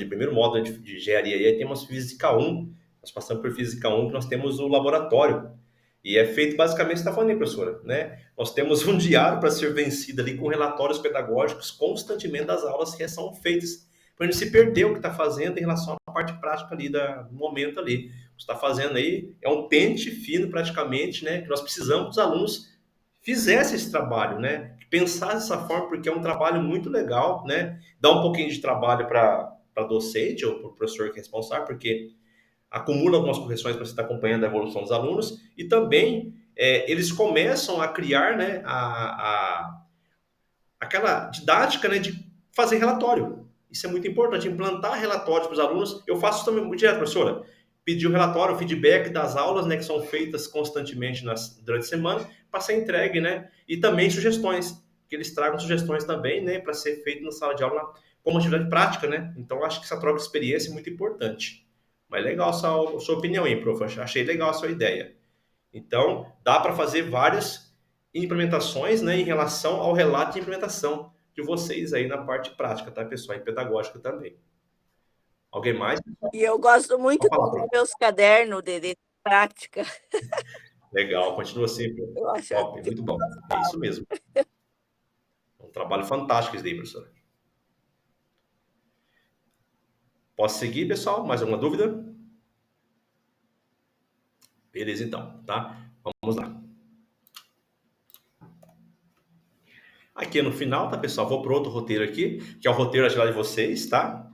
primeiro módulo de engenharia. E aí temos Física 1, nós passamos por Física 1, que nós temos o laboratório. E é feito basicamente o que você está falando aí, professora, né? Nós temos um diário para ser vencido ali com relatórios pedagógicos constantemente das aulas que são feitas, para não se perder o que está fazendo em relação à parte prática ali do momento ali. O que está fazendo aí é um pente fino praticamente, né? Que nós precisamos dos alunos fizessem esse trabalho, né? Que pensassem dessa forma, porque é um trabalho muito legal, né? Dá um pouquinho de trabalho para docente ou para o professor que é responsável, porque acumula algumas correções para você estar acompanhando a evolução dos alunos e também eles começam a criar, né, aquela didática, né, de fazer relatório. Isso é muito importante, implantar relatórios para os alunos. Eu faço isso também muito direto, professora. Pedir o relatório, o feedback das aulas, né, que são feitas constantemente durante a semana, para ser entregue, né? E também sugestões, que eles tragam sugestões também, né, para ser feito na sala de aula como atividade prática, né? Então, acho que essa troca de experiência é muito importante. Mas legal a sua opinião aí, prof. Achei legal a sua ideia. Então, dá para fazer várias implementações, né, em relação ao relato de implementação de vocês aí na parte prática, tá, pessoal? E pedagógica também. Alguém mais? E eu gosto muito dos meus cadernos de prática. Legal, continua assim, Eu acho top, muito bom. É isso mesmo. É um trabalho fantástico isso daí, professora. Posso seguir, pessoal? Mais alguma dúvida? Beleza, então, tá? Vamos lá. Aqui no final, tá, pessoal? Vou para outro roteiro aqui, que é o roteiro de vocês, tá?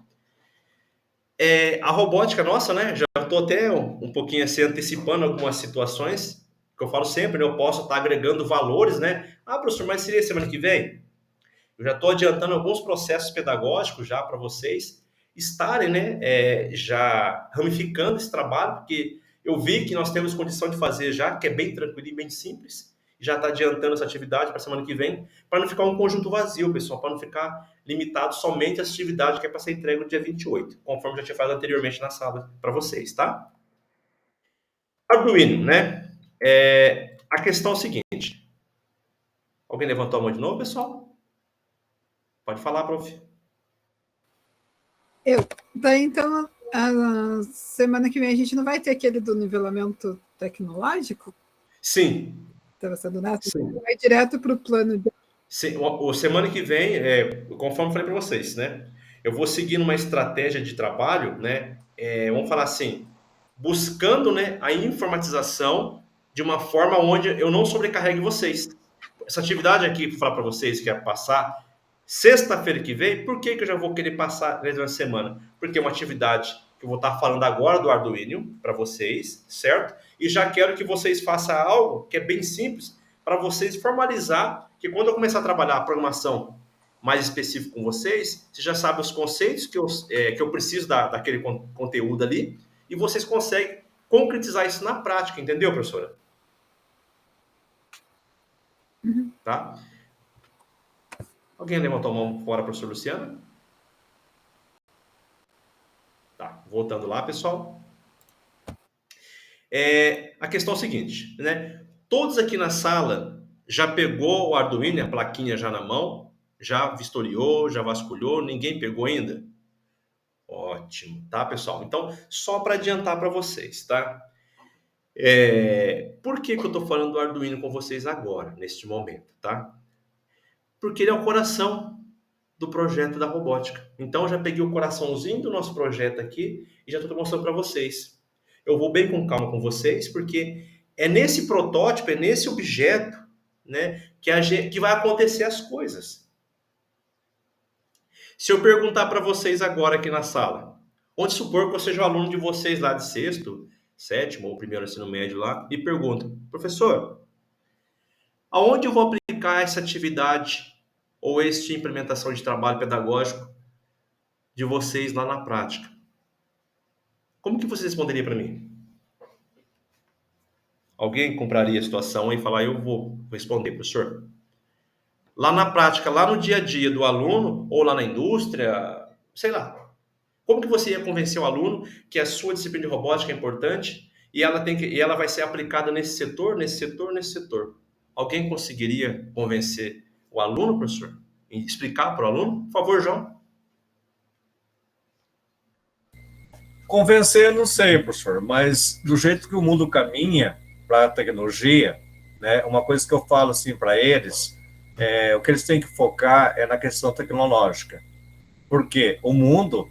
A robótica nossa, né? Já estou até um pouquinho assim antecipando algumas situações, que eu falo sempre, né? Eu posso estar agregando valores, né? Ah, professor, mas seria semana que vem? Eu já estou adiantando alguns processos pedagógicos já para vocês estarem, né? Já ramificando esse trabalho, porque eu vi que nós temos condição de fazer já, que é bem tranquilo e bem simples. Já está adiantando essa atividade para a semana que vem, para não ficar um conjunto vazio, pessoal, para não ficar limitado somente à atividade que é para ser entregue no dia 28, conforme já tinha falado anteriormente na sala para vocês, tá? Arduino, né? A questão é o seguinte. Alguém levantou a mão de novo, pessoal? Pode falar, prof. Daí, então, a semana que vem a gente não vai ter aquele do nivelamento tecnológico? Sim. Estava sendo neto? Vai direto para o plano de... Sim, semana que vem, conforme eu falei para vocês, né? Eu vou seguir uma estratégia de trabalho, né? Vamos falar assim, buscando, né, a informatização de uma forma onde eu não sobrecarregue vocês. Essa atividade aqui, vou falar para vocês, que é passar sexta-feira que vem, por que eu já vou querer passar durante a semana? Porque é uma atividade que eu vou estar falando agora do Arduino para vocês, certo? E já quero que vocês façam algo que é bem simples para vocês formalizar, que quando eu começar a trabalhar a programação mais específico com vocês, você já sabe os conceitos que eu preciso daquele conteúdo ali, e vocês conseguem concretizar isso na prática, entendeu, professora? Uhum. Tá? Alguém levantou a mão fora, professor Luciano? Tá, voltando lá, pessoal. A questão é a seguinte, né? Todos aqui na sala Já pegou o Arduino, a plaquinha já na mão? Já vistoriou, já vasculhou? Ninguém pegou ainda? Ótimo, tá, pessoal? Então, só para adiantar para vocês, tá? Por que eu estou falando do Arduino com vocês agora, neste momento, tá? Porque ele é o coração do projeto da robótica. Então, eu já peguei o coraçãozinho do nosso projeto aqui e já estou mostrando para vocês. Eu vou bem com calma com vocês, porque é nesse protótipo, é nesse objeto, né, que vai acontecer as coisas. Se eu perguntar para vocês agora aqui na sala, vamos supor que eu seja o aluno de vocês lá de sexto, sétimo ou primeiro ensino médio lá, e pergunto, professor, aonde eu vou aplicar essa atividade ou esta implementação de trabalho pedagógico de vocês lá na prática? Como que vocês responderiam para mim? Alguém compraria a situação e falar, eu vou responder, professor? Lá na prática, lá no dia a dia do aluno, ou lá na indústria, sei lá. Como que você ia convencer o aluno que a sua disciplina de robótica é importante e ela vai ser aplicada nesse setor, nesse setor, nesse setor? Alguém conseguiria convencer o aluno, professor? E explicar para o aluno? Por favor, João. Convencer, não sei, professor, mas do jeito que o mundo caminha para a tecnologia, né, uma coisa que eu falo assim para eles, o que eles têm que focar é na questão tecnológica. Porque o mundo,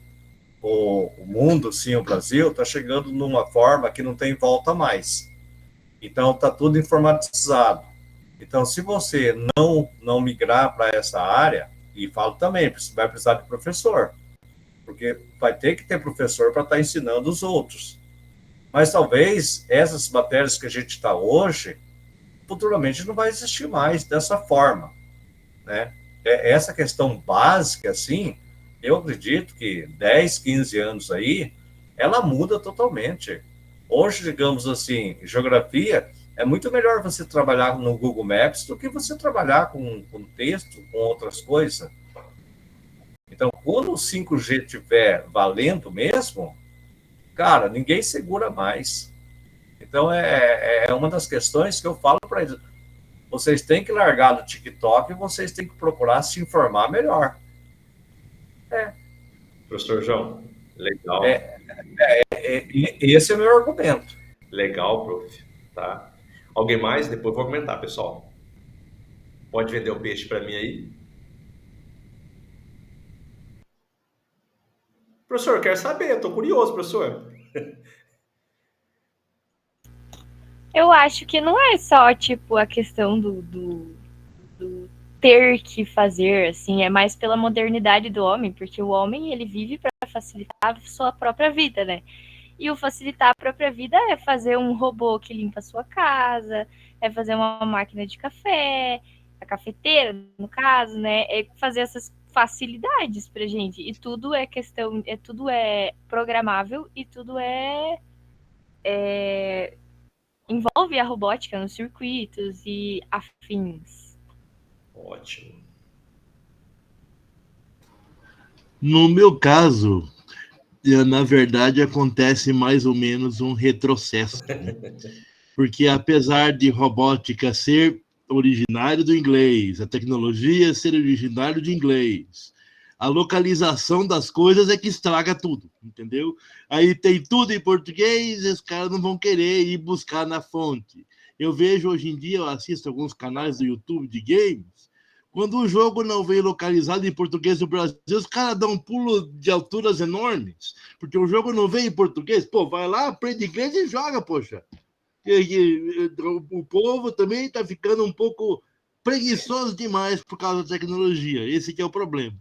sim, o Brasil, está chegando numa forma que não tem volta mais. Então, está tudo informatizado. Então, se você não migrar para essa área, e falo também, vai precisar de professor, porque vai ter que ter professor para estar ensinando os outros. Mas talvez essas matérias que a gente está hoje, futuramente não vai existir mais dessa forma, né? Essa questão básica, assim, eu acredito que 10, 15 anos aí, ela muda totalmente. Hoje, digamos assim, geografia, é muito melhor você trabalhar no Google Maps do que você trabalhar com texto, com outras coisas. Então, quando o 5G estiver valendo mesmo, cara, ninguém segura mais. Então, é uma das questões que eu falo para eles. Vocês têm que largar no TikTok e vocês têm que procurar se informar melhor. Professor João, legal. Esse é o meu argumento. Legal, prof. Tá? Alguém mais? Depois vou comentar, pessoal. Pode vender o peixe para mim aí? Professor, quero saber, eu tô curioso, professor. Eu acho que não é só, tipo, a questão do ter que fazer, assim, é mais pela modernidade do homem, porque o homem, ele vive para facilitar a sua própria vida, né? E o facilitar a própria vida é fazer um robô que limpa a sua casa, é fazer uma máquina de café, a cafeteira, no caso, né? É fazer essas facilidades pra gente. E tudo é questão, tudo é programável e tudo envolve a robótica nos circuitos e afins. Ótimo. No meu caso, na verdade, acontece mais ou menos um retrocesso, né? Porque apesar de robótica ser originário do inglês, a tecnologia ser originário de inglês, a localização das coisas é que estraga tudo, entendeu? Aí tem tudo em português e os caras não vão querer ir buscar na fonte. Eu vejo hoje em dia, eu assisto alguns canais do YouTube de games, quando o jogo não vem localizado em português no Brasil, os caras dão um pulo de alturas enormes, porque o jogo não vem em português. Pô, vai lá, aprende inglês e joga, poxa. O povo também está ficando um pouco preguiçoso demais por causa da tecnologia. Esse que é o problema.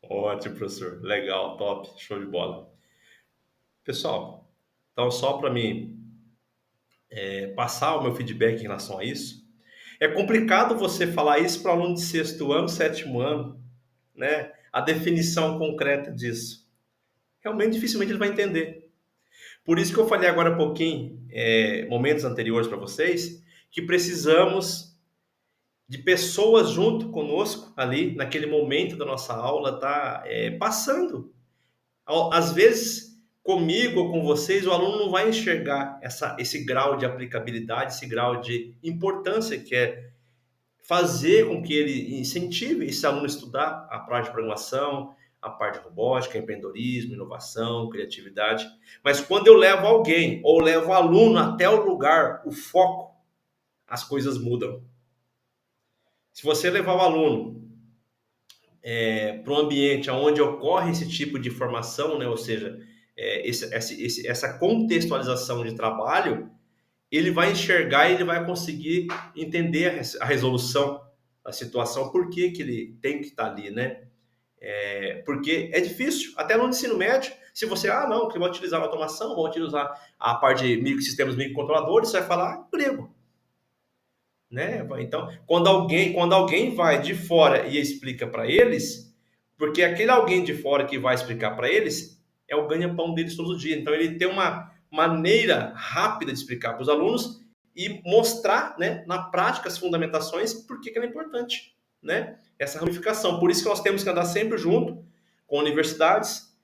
Ótimo, professor. Legal, top, show de bola. Pessoal, então só para mim passar o meu feedback em relação a isso, é complicado você falar isso para aluno de sexto ano, sétimo ano, né? A definição concreta disso. Realmente, dificilmente ele vai entender. Por isso que eu falei agora há pouquinho, momentos anteriores para vocês, que precisamos de pessoas junto conosco ali, naquele momento da nossa aula, tá passando. Às vezes, comigo ou com vocês, o aluno não vai enxergar esse grau de aplicabilidade, esse grau de importância que é fazer com que ele incentive esse aluno a estudar a parte de programação, a parte de robótica, empreendedorismo, inovação, criatividade. Mas quando eu levo alguém ou levo o aluno até o lugar, o foco, as coisas mudam. Se você levar o aluno para um ambiente onde ocorre esse tipo de formação, né, ou seja, essa contextualização de trabalho, ele vai enxergar e ele vai conseguir entender a resolução da situação, por que ele tem que estar ali, né? Porque é difícil, até no ensino médio, se você, não, que eu vou utilizar a automação, vou utilizar a parte de sistemas microcontroladores, você vai falar grego. Né? Então, quando alguém vai de fora e explica para eles, porque aquele alguém de fora que vai explicar para eles é o ganha-pão deles todos os dias. Então, ele tem uma maneira rápida de explicar para os alunos e mostrar, né, na prática as fundamentações, por que ela é importante, né? Essa ramificação. Por isso que nós temos que andar sempre junto com universidades,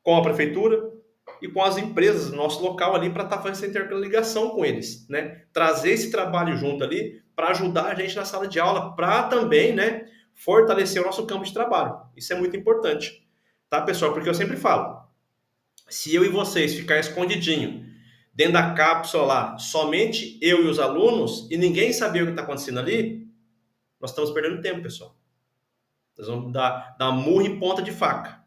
com a prefeitura e com as empresas do nosso local ali para estar fazendo essa interligação com eles, né? Trazer esse trabalho junto ali para ajudar a gente na sala de aula, para também, né, fortalecer o nosso campo de trabalho. Isso é muito importante, tá, pessoal? Porque eu sempre falo, se eu e vocês ficar escondidinho dentro da cápsula lá, somente eu e os alunos, e ninguém saber o que está acontecendo ali, nós estamos perdendo tempo, pessoal. Nós vamos dar murro em ponta de faca.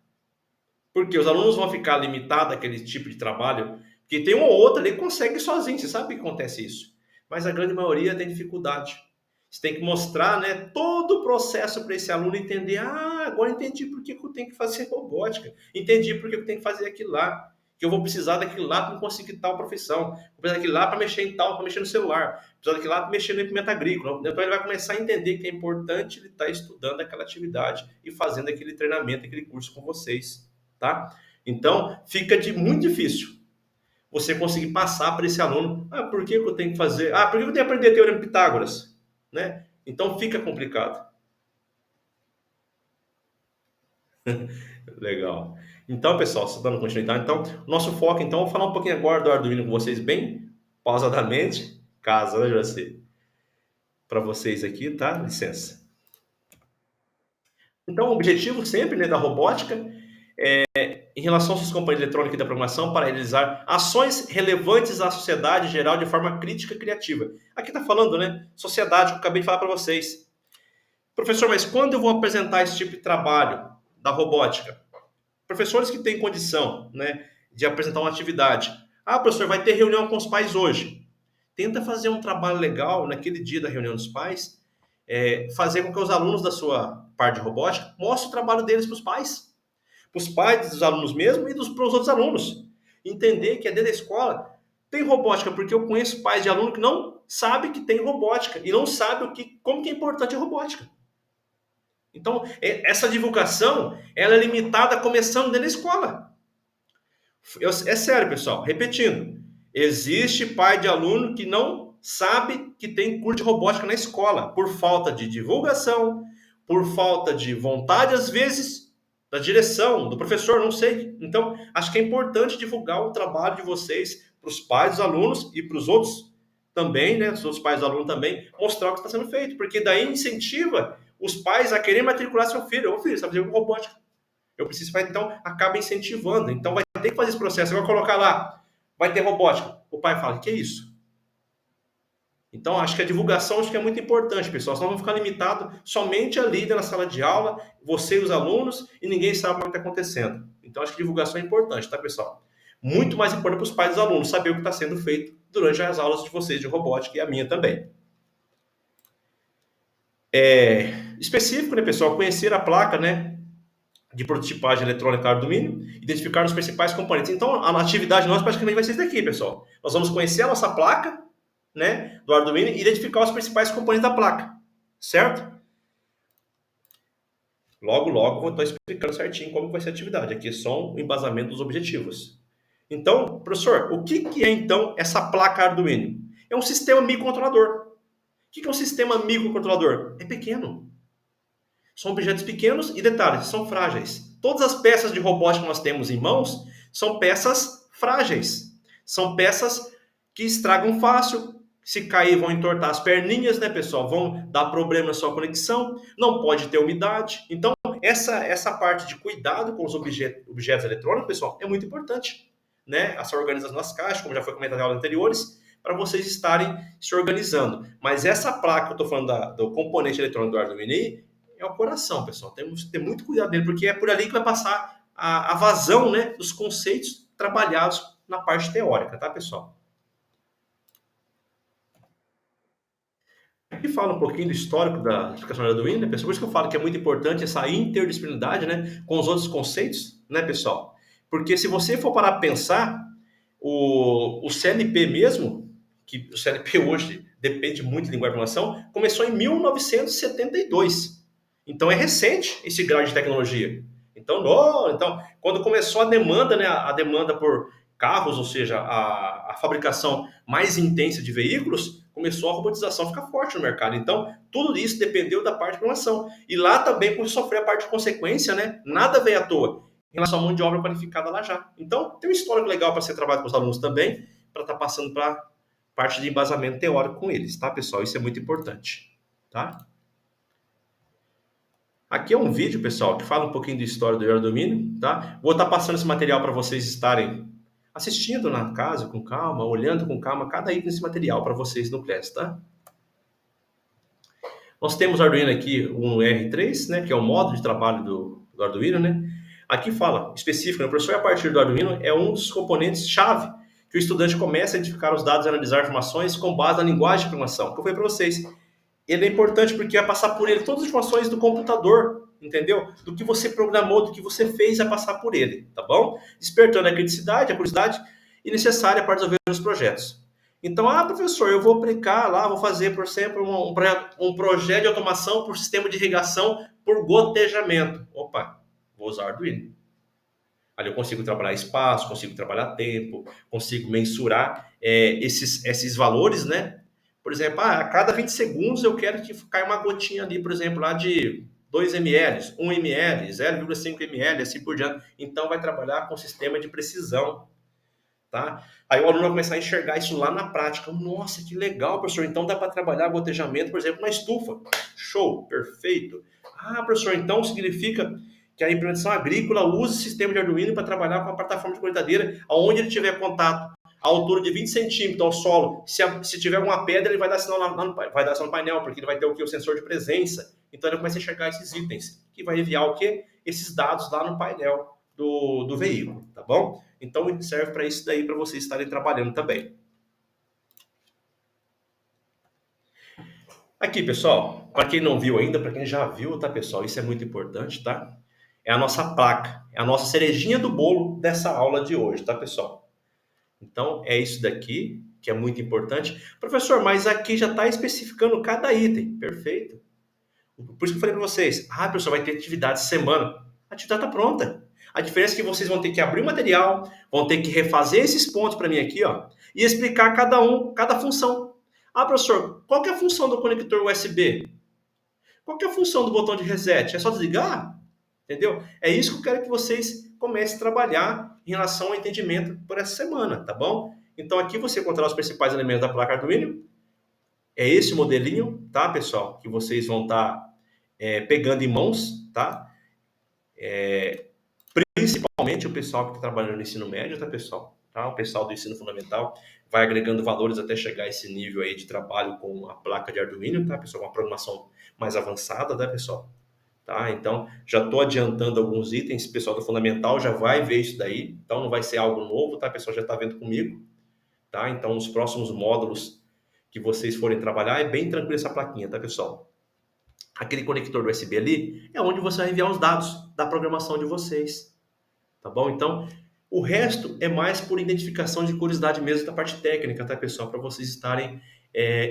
Porque os alunos vão ficar limitados àquele tipo de trabalho, porque tem um ou outro ali que consegue sozinho, você sabe que acontece isso. Mas a grande maioria tem dificuldade. Você tem que mostrar, né, todo o processo para esse aluno entender, agora entendi por que eu tenho que fazer robótica, entendi por que eu tenho que fazer aquilo lá, que eu vou precisar daquilo lá para conseguir tal profissão, vou precisar daquilo lá para mexer em tal, para mexer no celular, precisar daquilo lá para mexer no implemento agrícola. Então ele vai começar a entender que é importante ele estar estudando aquela atividade e fazendo aquele treinamento, aquele curso com vocês. Tá? Então, fica muito difícil você conseguir passar para esse aluno, por que eu tenho que fazer? Por que eu tenho que aprender a teorema de Pitágoras? Né? Então, fica complicado. Legal. Então, pessoal, só dando continuidade, então, nosso foco, então, eu vou falar um pouquinho agora do Arduino com vocês bem pausadamente, caso, né, Juraci? Para vocês aqui, tá? Licença. Então, o objetivo sempre, né, da robótica em relação aos seus componentes eletrônicos e da programação para realizar ações relevantes à sociedade em geral de forma crítica e criativa. Aqui está falando, né? Sociedade, que eu acabei de falar para vocês. Professor, mas quando eu vou apresentar esse tipo de trabalho da robótica? Professores que têm condição, né, de apresentar uma atividade. Professor, vai ter reunião com os pais hoje. Tenta fazer um trabalho legal naquele dia da reunião dos pais, fazer com que os alunos da sua parte de robótica mostrem o trabalho deles para os pais. Para os pais dos alunos mesmo e para os outros alunos. Entender que dentro da escola tem robótica, porque eu conheço pais de aluno que não sabem que tem robótica e não sabem como que é importante a robótica. Então, essa divulgação, ela é limitada começando dentro da escola. É sério, pessoal, repetindo. Existe pai de aluno que não sabe que tem curso de robótica na escola, por falta de divulgação, por falta de vontade, às vezes, da direção, do professor, não sei. Então, acho que é importante divulgar o trabalho de vocês para os pais dos alunos e para os outros também, né? Os outros pais dos alunos também, mostrar o que está sendo feito, porque daí incentiva os pais a querer matricular seu filho. Ô filho, você está fazendo robótica. Eu preciso fazer, então, acaba incentivando. Então, vai ter que fazer esse processo. Eu vou colocar lá, vai ter robótica. O pai fala, que é isso? Então, acho que a divulgação é muito importante, pessoal. Senão vamos ficar limitados somente ali na sala de aula, você e os alunos, e ninguém sabe o que está acontecendo. Então, acho que divulgação é importante, tá, pessoal? Muito mais importante para os pais dos alunos saber o que está sendo feito durante as aulas de vocês de robótica e a minha também. Específico, né, pessoal? Conhecer a placa, né, de prototipagem eletrônica Arduino, identificar os principais componentes. Então, a atividade nossa praticamente vai ser isso daqui, pessoal. Nós vamos conhecer a nossa placa, né, do Arduino e identificar os principais componentes da placa, certo? Logo, vou estar explicando certinho como vai ser a atividade. Aqui é só um embasamento dos objetivos. Então, professor, o que é, então, essa placa Arduino? É um sistema microcontrolador. O que é um sistema microcontrolador? É pequeno. São objetos pequenos e, detalhes, são frágeis. Todas as peças de robótica que nós temos em mãos São peças frágeis. São peças que estragam fácil. Se cair, vão entortar as perninhas, né, pessoal? Vão dar problema na sua conexão. Não pode ter umidade. Então, essa parte de cuidado com os objetos eletrônicos, pessoal, é muito importante, né? Essa organização das caixas, como já foi comentado em aulas anteriores, para vocês estarem se organizando. Mas essa placa que eu estou falando do componente eletrônico do Arduino I é o coração, pessoal. Temos que ter muito cuidado nele, porque é por ali que vai passar a vazão, né, dos conceitos trabalhados na parte teórica, tá, pessoal? Aqui fala um pouquinho do histórico da explicação do Arduino, né, pessoal? Por isso que eu falo que é muito importante essa interdisciplinaridade, né, com os outros conceitos, né, pessoal? Porque se você for parar para pensar, o CLP mesmo, que o CLP hoje depende muito de linguagem de programação, começou em 1972. Então é recente esse grau de tecnologia. Então, quando começou a demanda, né, a demanda por carros, ou seja, a fabricação mais intensa de veículos, começou a robotização a ficar forte no mercado. Então, tudo isso dependeu da parte de programação. E lá também, por sofrer a parte de consequência, né, nada veio à toa em relação à mão de obra qualificada lá já. Então, tem um histórico legal para ser trabalhado com os alunos também, para estar passando para parte de embasamento teórico com eles, tá, pessoal? Isso é muito importante, tá? Aqui é um vídeo, pessoal, que fala um pouquinho da história do Arduino, tá? Vou estar passando esse material para vocês estarem assistindo na casa com calma, olhando com calma cada item desse material para vocês no class, tá? Nós temos o Arduino aqui, um R3, né, que é o modo de trabalho do Arduino, né? Aqui fala, específico, né, o professor a partir do Arduino é um dos componentes-chave que o estudante começa a identificar os dados e analisar informações com base na linguagem de programação, que eu falei para vocês. Ele é importante porque vai passar por ele todas as informações do computador, entendeu? Do que você programou, do que você fez, vai passar por ele, tá bom? Despertando a criticidade, a curiosidade e necessária para resolver os projetos. Então, professor, eu vou aplicar lá, vou fazer, por exemplo, um projeto de automação por sistema de irrigação por gotejamento. Opa, vou usar Arduino. Ali eu consigo trabalhar espaço, consigo trabalhar tempo, consigo mensurar esses valores, né? Por exemplo, a cada 20 segundos eu quero que caia uma gotinha ali, por exemplo, lá de 2 ml, 1 ml, 0,5 ml, assim por diante. Então, vai trabalhar com sistema de precisão, tá? Aí o aluno vai começar a enxergar isso lá na prática. Nossa, que legal, professor. Então, dá para trabalhar gotejamento, por exemplo, na estufa. Show, perfeito. Professor, então significa que a implementação agrícola usa o sistema de Arduino para trabalhar com a plataforma de colheitadeira, onde ele tiver contato a altura de 20 centímetros ao solo. Se tiver uma pedra, ele vai dar sinal no painel, porque ele vai ter o sensor de presença. Então, ele começa a enxergar esses itens, que vai enviar o quê? Esses dados lá no painel do veículo, tá bom? Então, serve para isso daí, para vocês estarem trabalhando também. Aqui, pessoal, para quem não viu ainda, para quem já viu, tá, pessoal? Isso é muito importante, tá? É a nossa placa, é a nossa cerejinha do bolo dessa aula de hoje, tá, pessoal? Então, é isso daqui, que é muito importante. Professor, mas aqui já está especificando cada item. Perfeito. Por isso que eu falei para vocês. professor, vai ter atividade semana. A atividade está pronta. A diferença é que vocês vão ter que abrir o material, vão ter que refazer esses pontos para mim aqui, ó, e explicar cada função. Professor, qual que é a função do conector USB? Qual que é a função do botão de reset? É só desligar? Entendeu? É isso que eu quero que vocês comecem a trabalhar em relação ao entendimento por essa semana, tá bom? Então, aqui você encontrará os principais elementos da placa Arduino. É esse modelinho, tá, pessoal? Que vocês vão estar pegando em mãos, tá? Principalmente o pessoal que está trabalhando no ensino médio, tá, pessoal? Tá? O pessoal do ensino fundamental vai agregando valores até chegar a esse nível aí de trabalho com a placa de Arduino, tá, pessoal? Uma programação mais avançada, tá, pessoal? Tá? Então, já estou adiantando alguns itens, o pessoal do fundamental já vai ver isso daí, então não vai ser algo novo, tá? O pessoal já está vendo comigo, tá? Então, os próximos módulos que vocês forem trabalhar, é bem tranquilo essa plaquinha, tá, pessoal? Aquele conector do USB ali é onde você vai enviar os dados da programação de vocês, tá bom? Então, o resto é mais por identificação de curiosidade mesmo da parte técnica, tá, pessoal? Para vocês estarem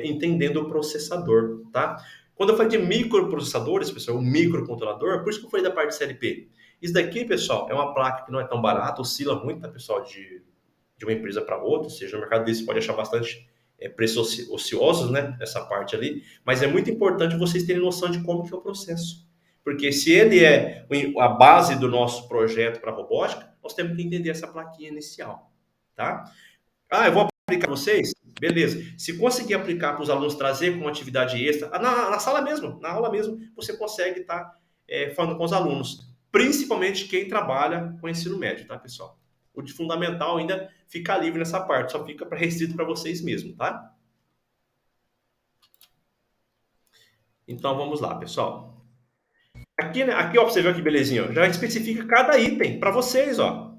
entendendo o processador, tá? Quando eu falei de microprocessadores, pessoal, o microcontrolador, por isso que eu falei da parte de CLP. Isso daqui, pessoal, é uma placa que não é tão barata, oscila muito, tá, pessoal, de uma empresa para outra, ou seja, no mercado desse pode achar bastante preços ociosos, né, nessa parte ali, mas é muito importante vocês terem noção de como que é o processo. Porque se ele é a base do nosso projeto para robótica, nós temos que entender essa plaquinha inicial, tá? Eu vou aplicar para vocês? Beleza. Se conseguir aplicar para os alunos, trazer como atividade extra, na sala mesmo, na aula mesmo, você consegue estar falando com os alunos, principalmente quem trabalha com ensino médio, tá, pessoal? O de fundamental ainda fica livre nessa parte, só fica restrito para vocês mesmo, tá? Então, vamos lá, pessoal. Aqui, né, ó, você viu que belezinha, ó, já especifica cada item para vocês, ó.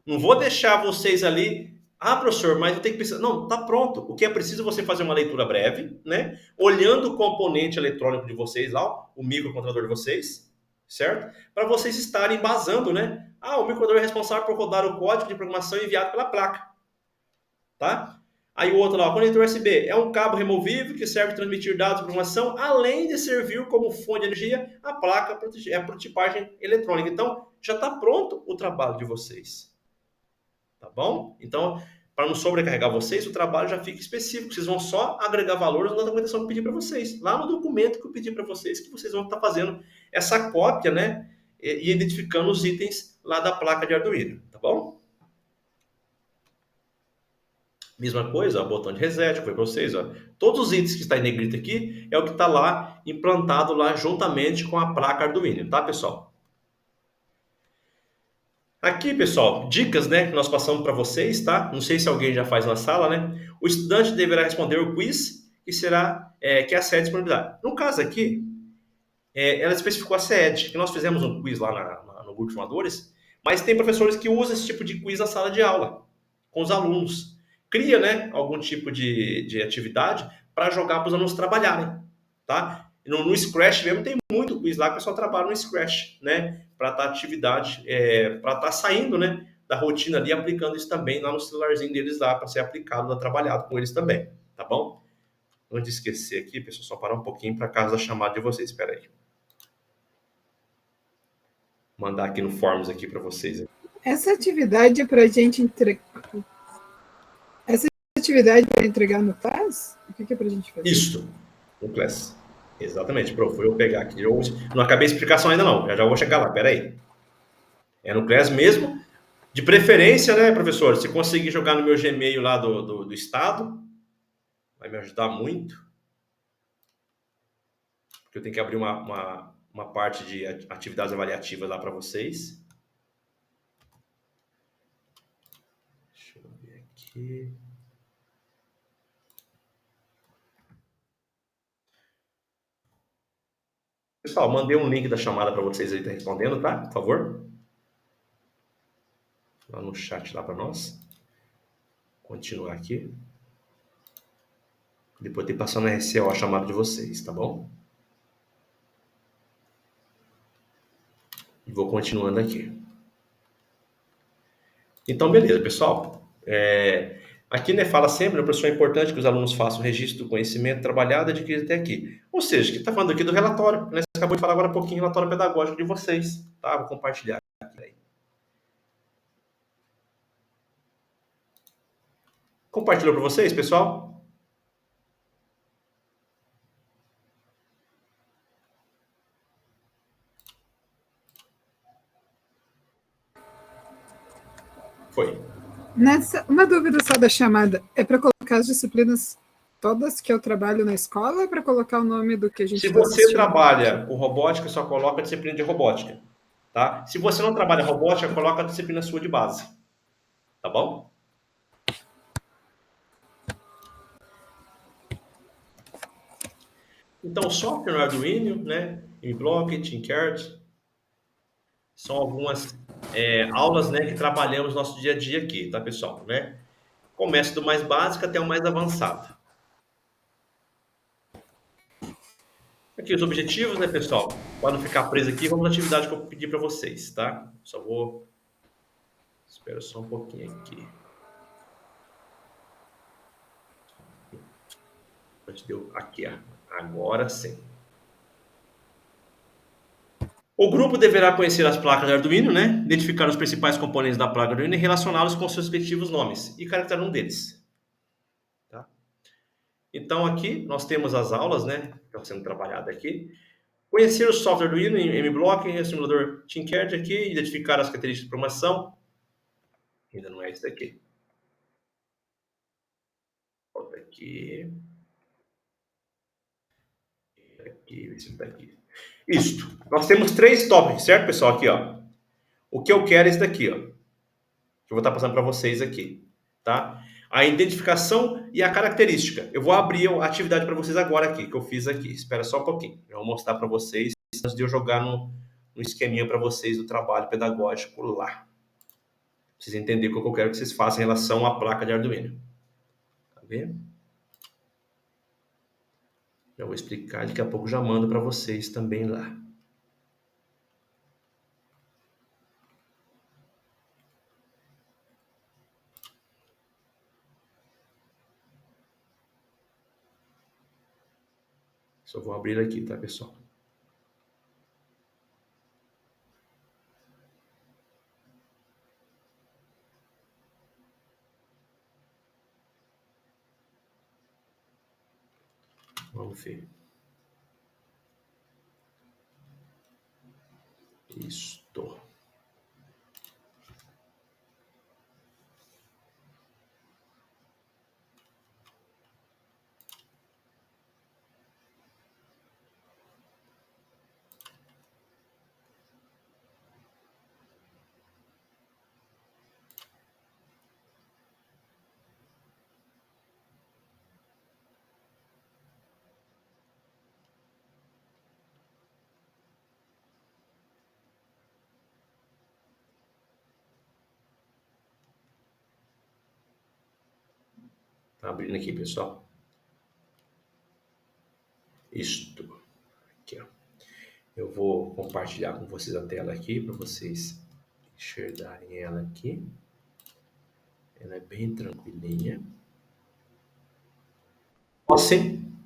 Não vou deixar vocês ali, professor, mas eu tenho que precisar. Não, tá pronto. O que é preciso você fazer uma leitura breve, né? Olhando o componente eletrônico de vocês lá, ó, o microcontrolador de vocês, certo? Para vocês estarem embasando, né? O microcontrolador é responsável por rodar o código de programação enviado pela placa, tá? Aí o outro lá, o conector USB, é um cabo removível que serve para transmitir dados de programação, além de servir como fonte de energia, a placa é a prototipagem eletrônica. Então, já está pronto o trabalho de vocês. Tá bom? Então, para não sobrecarregar vocês, o trabalho já fica específico. Vocês vão só agregar valores na documentação que eu pedi para vocês. Lá no documento que eu pedi para vocês, que vocês vão estar fazendo essa cópia, né? E identificando os itens lá da placa de Arduino. Tá bom? Mesma coisa, ó, botão de reset, que foi para vocês. Ó. Todos os itens que está em negrito aqui é o que está lá, implantado lá juntamente com a placa Arduino. Tá, pessoal? Aqui, pessoal, dicas, né, que nós passamos para vocês, tá? Não sei se alguém já faz na sala, né? O estudante deverá responder o quiz, que será, que é a sede de disponibilidade. No caso aqui, ela especificou a sede, que nós fizemos um quiz lá no grupo de formadores, mas tem professores que usam esse tipo de quiz na sala de aula, com os alunos. Cria, né, algum tipo de atividade para jogar para os alunos trabalharem, tá? No Scratch mesmo tem muito quiz lá que o pessoal trabalha no Scratch, né? Para estar atividade, para estar saindo, né, da rotina ali, aplicando isso também lá no celularzinho deles lá, para ser aplicado, trabalhado com eles também, tá bom? Antes de esquecer aqui, pessoal, só parar um pouquinho para casa da chamada de vocês, espera aí. Mandar aqui no Forms aqui para vocês. Essa atividade é para a gente entregar... Essa atividade para entregar no Class? O que é para a gente fazer? Isso, no Class. Exatamente, prof. Vou pegar aqui. Eu não acabei a explicação ainda não, já vou chegar lá, peraí. É no Class mesmo. De preferência, né, professor, se conseguir jogar no meu Gmail lá do estado, vai me ajudar muito. Porque eu tenho que abrir uma parte de atividades avaliativas lá para vocês. Deixa eu ver aqui. Pessoal, mandei um link da chamada para vocês aí, tá respondendo, tá? Por favor. Lá no chat lá para nós. Continuar aqui. Depois tem que passar no RCO a chamada de vocês, tá bom? E vou continuando aqui. Então, beleza, pessoal. Aqui, né, fala sempre, né, professor, é importante que os alunos façam o registro do conhecimento trabalhado adquirido até aqui. Ou seja, que está falando aqui do relatório, né? Você acabou de falar agora um pouquinho do relatório pedagógico de vocês, tá? Vou compartilhar aqui. Aí. Compartilhou para vocês, pessoal? Foi. Uma dúvida só da chamada. É para colocar as disciplinas todas que eu trabalho na escola ou é para colocar o nome do que a gente Se você trabalha com robótica, só coloca a disciplina de robótica, tá? Se você não trabalha robótica, coloca a disciplina sua de base, tá bom? Então, o software no Arduino, né? Mblock, Tinkercad, são algumas aulas, né, que trabalhamos no nosso dia a dia aqui, tá, pessoal? Né? Começa do mais básico até o mais avançado. Aqui os objetivos, né, pessoal? Para não ficar preso aqui, vamos à atividade que eu pedi para vocês, tá? Só vou... Espera só um pouquinho aqui. Aqui, ó. Agora sim. O grupo deverá conhecer as placas de Arduino, né? Identificar os principais componentes da placa Arduino e relacioná-los com seus respectivos nomes e caracterizar um deles. Tá? Então, aqui nós temos as aulas, né? Que estão sendo trabalhadas aqui. Conhecer o software Arduino em MBlock, o simulador Tinkercad aqui, identificar as características de programação. Ainda não é isso daqui. Volta aqui. Aqui, esse daqui. Isto. Nós temos 3 tópicos, certo, pessoal? Aqui, ó. O que eu quero é esse daqui, ó. Que eu vou estar passando para vocês aqui, tá? A identificação e a característica. Eu vou abrir a atividade para vocês agora aqui, que eu fiz aqui. Espera só um pouquinho. Eu vou mostrar para vocês antes de eu jogar no esqueminha para vocês do trabalho pedagógico lá. Pra vocês entenderem o que eu quero que vocês façam em relação à placa de Arduino. Tá vendo? Já vou explicar, daqui a pouco já mando para vocês também lá. Só vou abrir aqui, tá, pessoal? Vamos ver. Isto. Tá abrindo aqui, pessoal. Isto. Aqui, ó. Eu vou compartilhar com vocês a tela aqui, para vocês enxergarem ela aqui. Ela é bem tranquilinha. Sim.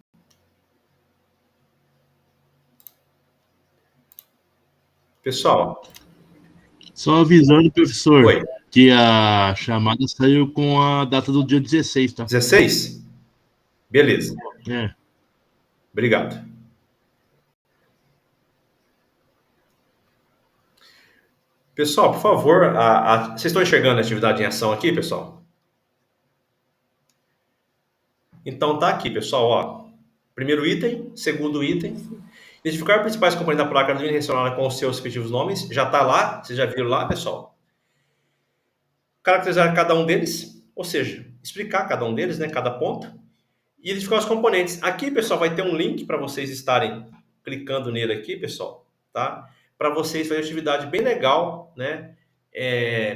Pessoal. Só avisando, professor, Oi. que a chamada saiu com a data do dia 16, tá? 16? Beleza. É. Obrigado. Pessoal, por favor, vocês estão enxergando a atividade em ação aqui, pessoal? Então tá aqui, pessoal, ó. Primeiro item, segundo item. Identificar os principais componentes da placa Arduino relacionada com os seus respectivos nomes. Já tá lá, vocês já viram lá, pessoal? Caracterizar cada um deles, ou seja, explicar cada um deles, né, cada ponto. E identificar os componentes. Aqui, pessoal, vai ter um link para vocês estarem clicando nele aqui, pessoal, tá? Para vocês fazerem atividade bem legal, né?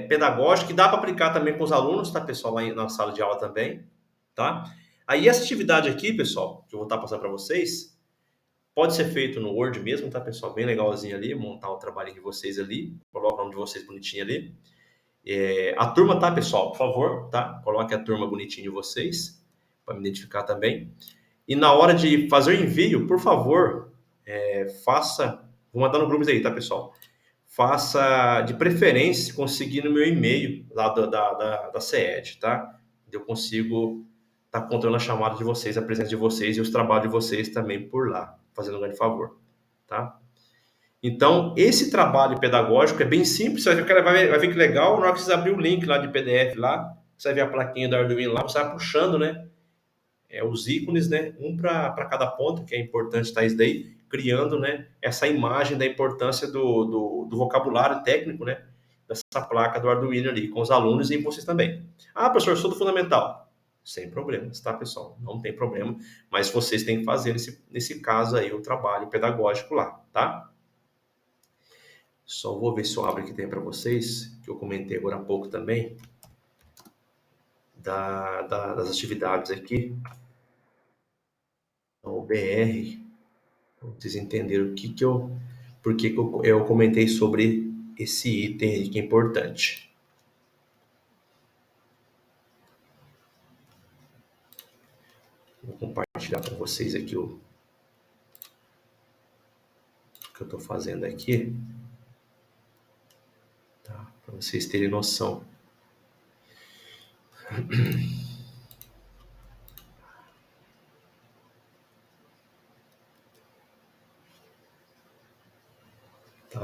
Pedagógica, que dá para aplicar também com os alunos, tá, pessoal, lá na sala de aula também, tá? Aí essa atividade aqui, pessoal, que eu vou estar passando para vocês, pode ser feito no Word mesmo, tá, pessoal? Bem legalzinho ali, montar o trabalho de vocês ali, coloca o nome de vocês bonitinho ali. A turma, tá, pessoal? Por favor, tá? Coloque a turma bonitinho de vocês, para me identificar também. E na hora de fazer o envio, por favor, faça... Vou mandar no grupos aí, tá, pessoal? Faça, de preferência, conseguir no meu e-mail lá da CED, tá? Eu consigo estar controlando a chamada de vocês, a presença de vocês e os trabalhos de vocês também por lá, fazendo um grande favor, tá? Então, esse trabalho pedagógico é bem simples, você vai ver que legal, na hora que vocês abrirem o link lá de PDF lá, você vai ver a plaquinha da Arduino lá, você vai puxando, né? Os ícones, né? Um para cada ponto, que é importante estar isso daí, criando, né? Essa imagem da importância do vocabulário técnico, né? Dessa placa do Arduino ali, com os alunos e vocês também. Ah, professor, eu sou do fundamental. Sem problemas, tá, pessoal? Não tem problema, mas vocês têm que fazer, nesse caso aí, o trabalho pedagógico lá, tá? Só vou ver se eu abro aqui tem para vocês, que eu comentei agora há pouco também, das atividades aqui. O BR, para vocês entenderem por que eu comentei sobre esse item aí que é importante. Vou compartilhar com vocês aqui o que eu estou fazendo aqui, tá? Para vocês terem noção.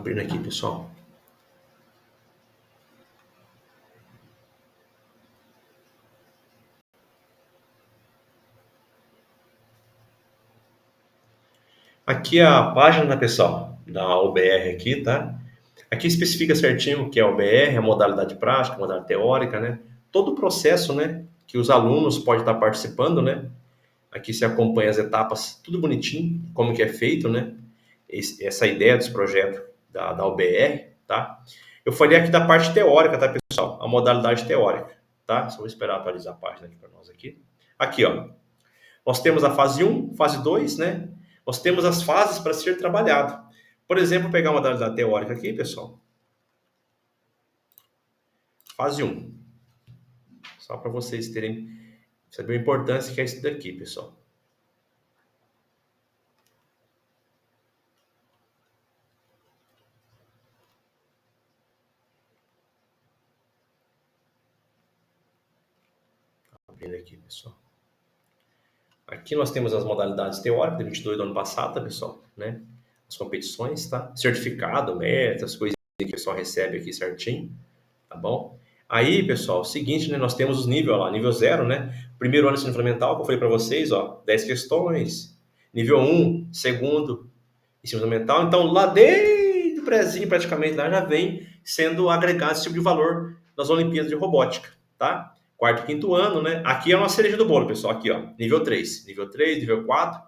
Abrindo aqui, pessoal. Aqui é a página, pessoal, da OBR aqui, tá? Aqui especifica certinho o que é a OBR, a modalidade prática, a modalidade teórica, né? Todo o processo, né, que os alunos podem estar participando, né? Aqui se acompanha as etapas, tudo bonitinho, como que é feito, né? Essa ideia desse projeto da OBR, tá? Eu falei aqui da parte teórica, tá, pessoal? A modalidade teórica, tá? Só vou esperar atualizar a página aqui para nós aqui. Aqui, ó. Nós temos a fase 1, fase 2, né? Nós temos as fases para ser trabalhado. Por exemplo, pegar uma modalidade teórica aqui, pessoal. Fase 1. Só para vocês terem, saber a importância que é isso daqui, pessoal. Abrindo aqui, pessoal. Aqui nós temos as modalidades teóricas, de 22 do ano passado, tá, pessoal? Né? As competições, tá? Certificado, metas, coisinhas que o pessoal recebe aqui certinho, tá bom? Aí, pessoal, o seguinte, né? Nós temos os níveis lá, nível 0, né? Primeiro ano de ensino fundamental, que eu falei para vocês, ó, 10 questões. Nível 1, segundo ensino fundamental. Então, lá desde o prézinho, praticamente, lá já vem sendo agregado esse tipo de valor nas Olimpíadas de Robótica, tá? Quarto e quinto ano, né? Aqui é uma cereja do bolo, pessoal. Aqui, ó, nível 3, nível 4,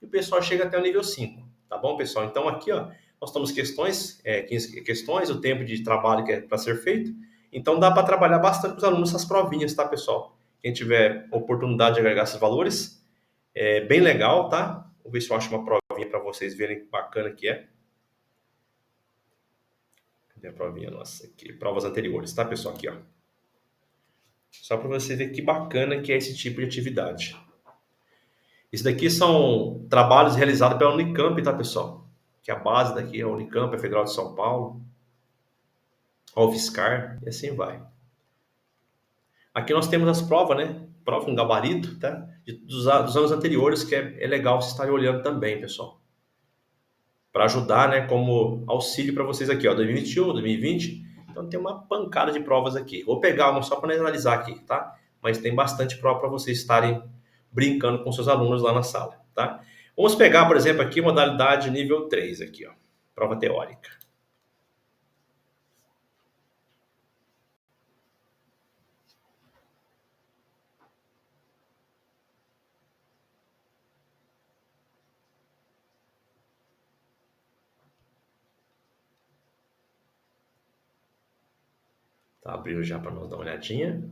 e o pessoal chega até o nível 5, tá bom, pessoal? Então, aqui, ó, nós temos questões, 15 questões, o tempo de trabalho que é para ser feito. Então, dá para trabalhar bastante com os alunos essas provinhas, tá, pessoal? Quem tiver oportunidade de agregar esses valores, é bem legal, tá? Vou ver se eu acho uma provinha para vocês verem que bacana que é. Cadê a provinha nossa aqui? Provas anteriores, tá, pessoal? Aqui, ó. Só para você ver que bacana que é esse tipo de atividade. Isso daqui são trabalhos realizados pela Unicamp, tá, pessoal? Que a base daqui é a Unicamp, a Federal de São Paulo, a UFSCar, e assim vai. Aqui nós temos as provas, né? Prova com gabarito, tá? Dos anos anteriores, que é legal vocês estarem olhando também, pessoal. Para ajudar, né? Como auxílio para vocês aqui, ó. 2021, 2020. Então tem uma pancada de provas aqui. Vou pegar uma só para analisar aqui, tá? Mas tem bastante prova para vocês estarem brincando com seus alunos lá na sala, tá? Vamos pegar, por exemplo, aqui modalidade nível 3 aqui, ó. Prova teórica. Tá abrindo já para nós dar uma olhadinha.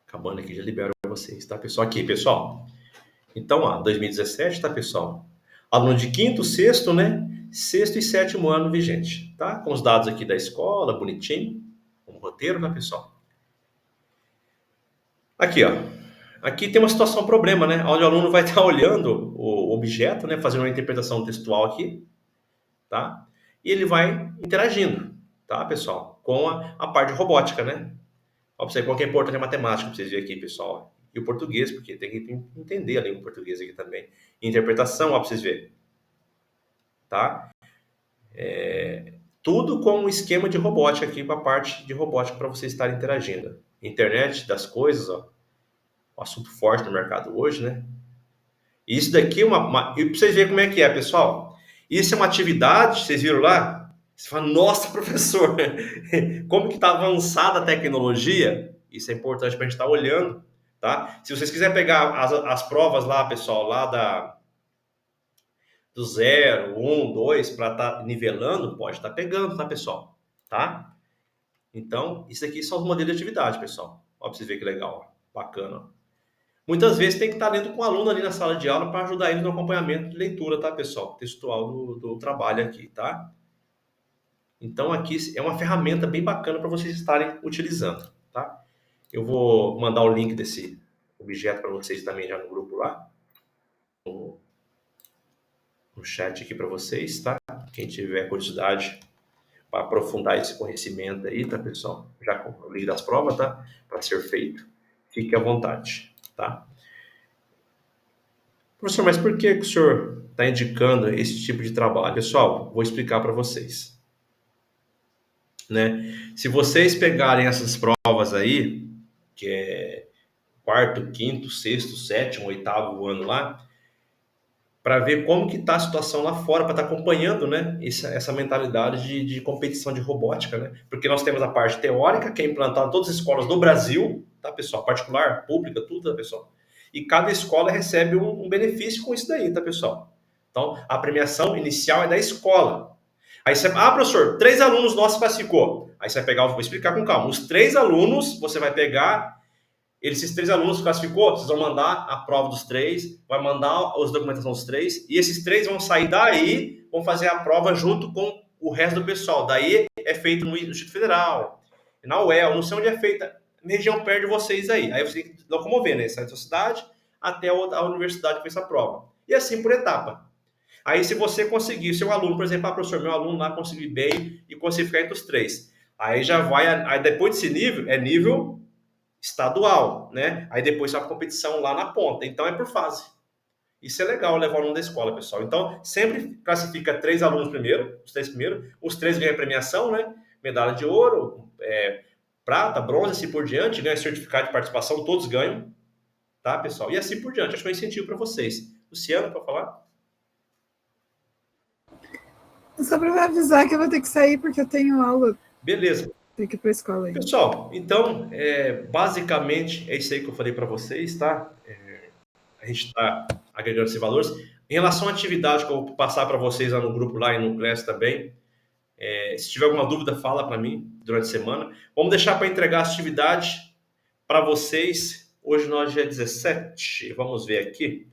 Acabando aqui, já libero para vocês, tá, pessoal? Aqui, pessoal. Então, ó, 2017, tá, pessoal? Aluno de quinto, sexto, né? Sexto e sétimo ano vigente, tá? Com os dados aqui da escola, bonitinho. Um roteiro, tá, pessoal? Aqui, ó. Aqui tem uma situação problema, né? Onde o aluno vai estar olhando o objeto, né? Fazendo uma interpretação textual aqui, tá? E ele vai interagindo, tá, pessoal? Com a parte de robótica, né? Ó, pra você ver qual que é a importância da matemática, pra vocês verem aqui, pessoal. E o português, porque tem que entender a língua portuguesa aqui também. Interpretação, ó, pra vocês verem. Tá? Tudo com um esquema de robótica aqui, com a parte de robótica para vocês estarem interagindo. Internet das coisas, ó. Um assunto forte no mercado hoje, né? E isso daqui é e pra vocês verem como é que é, pessoal. Isso é uma atividade, vocês viram lá? Você fala, nossa, professor, como que está avançada a tecnologia? Isso é importante para a gente estar olhando, tá? Se vocês quiserem pegar as provas lá, pessoal, lá do 0, 1, 2, para estar nivelando, pode estar pegando, tá, pessoal? Tá? Então, isso aqui são os modelos de atividade, pessoal. Ó, para vocês verem que legal, ó. Bacana. Muitas vezes tem que estar lendo com o aluno ali na sala de aula para ajudar eles no acompanhamento de leitura, tá, pessoal? Textual do trabalho aqui, tá? Então, aqui é uma ferramenta bem bacana para vocês estarem utilizando, tá? Eu vou mandar o link desse objeto para vocês também já no grupo lá. No chat aqui para vocês, tá? Quem tiver curiosidade para aprofundar esse conhecimento aí, tá, pessoal? Já com o link das provas, tá? Para ser feito. Fique à vontade, tá? Professor, mas por que o senhor está indicando esse tipo de trabalho? Pessoal, vou explicar para vocês. Né? Se vocês pegarem essas provas aí, que é quarto, quinto, sexto, sétimo, oitavo ano lá, para ver como que está a situação lá fora, para estar acompanhando, né, essa mentalidade de competição de robótica, né? Porque nós temos a parte teórica, que é implantada em todas as escolas do Brasil, tá, pessoal? Particular, pública, tudo, tá, pessoal? E cada escola recebe um benefício com isso daí, tá, pessoal? Então, a premiação inicial é da escola. Aí você, professor, 3 alunos nossos classificou. Aí você vai pegar, vou explicar com calma. Os 3 alunos, você vai pegar, esses 3 alunos classificou, vocês vão mandar a prova dos 3, vai mandar as documentação dos 3, e esses 3 vão sair daí, vão fazer a prova junto com o resto do pessoal. Daí é feito no Instituto Federal, na UEL, não sei onde é feita, na região perto de vocês aí. Aí você tem que locomover, né? Sai da sua cidade até a universidade que fez essa prova. E assim por etapa. Aí se você conseguir, seu aluno, por exemplo, professor, meu aluno lá conseguiu bem e conseguir ficar entre os 3. Aí já vai, aí depois desse nível, é nível estadual, né? Aí depois a competição lá na ponta. Então é por fase. Isso é legal, levar o aluno da escola, pessoal. Então, sempre classifica 3 alunos primeiro, os 3 primeiros. Os 3 ganham premiação, né? Medalha de ouro, prata, bronze, assim por diante. Ganha certificado de participação, todos ganham. Tá, pessoal? E assim por diante. Acho que é um incentivo para vocês. Luciano, para falar? Só para avisar que eu vou ter que sair porque eu tenho aula. Beleza. Tem que ir para a escola aí. Pessoal, então, basicamente é isso aí que eu falei para vocês, tá? A gente está agregando esses valores. Em relação à atividade que eu vou passar para vocês lá no grupo lá e no Class também, se tiver alguma dúvida, fala para mim durante a semana. Vamos deixar para entregar a atividade para vocês. Hoje nós já é 17, vamos ver aqui.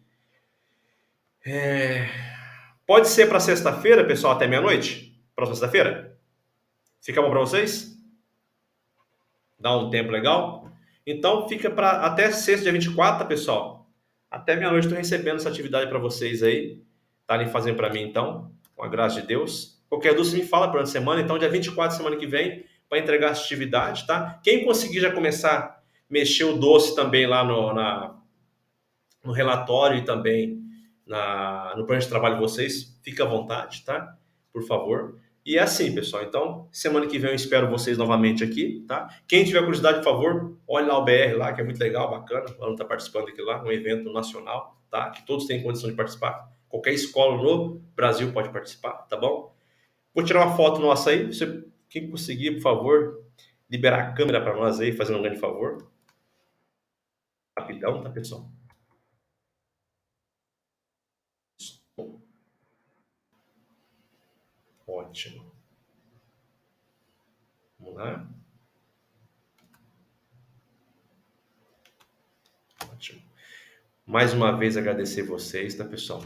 Pode ser para sexta-feira, pessoal, até meia-noite? Próxima sexta-feira? Fica bom para vocês? Dá um tempo legal? Então, fica para até sexta, dia 24, tá, pessoal? Até meia-noite estou recebendo essa atividade para vocês aí. Estarem fazendo para mim, então, com a graça de Deus. Qualquer dúvida, me fala durante a semana. Então, dia 24, semana que vem, para entregar essa atividade, tá? Quem conseguir já começar a mexer o doce também lá no relatório e também no plano de trabalho de vocês, fica à vontade, tá? Por favor. E é assim, pessoal. Então, semana que vem eu espero vocês novamente aqui, tá? Quem tiver curiosidade, por favor, olhe lá o BR lá, que é muito legal, bacana. O aluno está participando aqui lá, um evento nacional, tá? Que todos têm condição de participar. Qualquer escola no Brasil pode participar, tá bom? Vou tirar uma foto nossa aí. Quem conseguir, por favor, liberar a câmera para nós aí, fazendo um grande favor. Rapidão, tá, pessoal? Ótimo. Vamos lá. Ótimo. Mais uma vez agradecer vocês, tá, pessoal?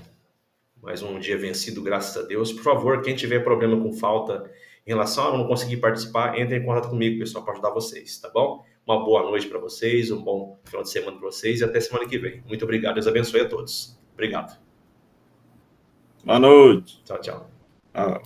Mais um dia vencido, graças a Deus. Por favor, quem tiver problema com falta em relação a não conseguir participar, entre em contato comigo, pessoal, para ajudar vocês, tá bom? Uma boa noite para vocês, um bom final de semana para vocês e até semana que vem. Muito obrigado. Deus abençoe a todos. Obrigado. Boa noite. Tchau, tchau. Ah.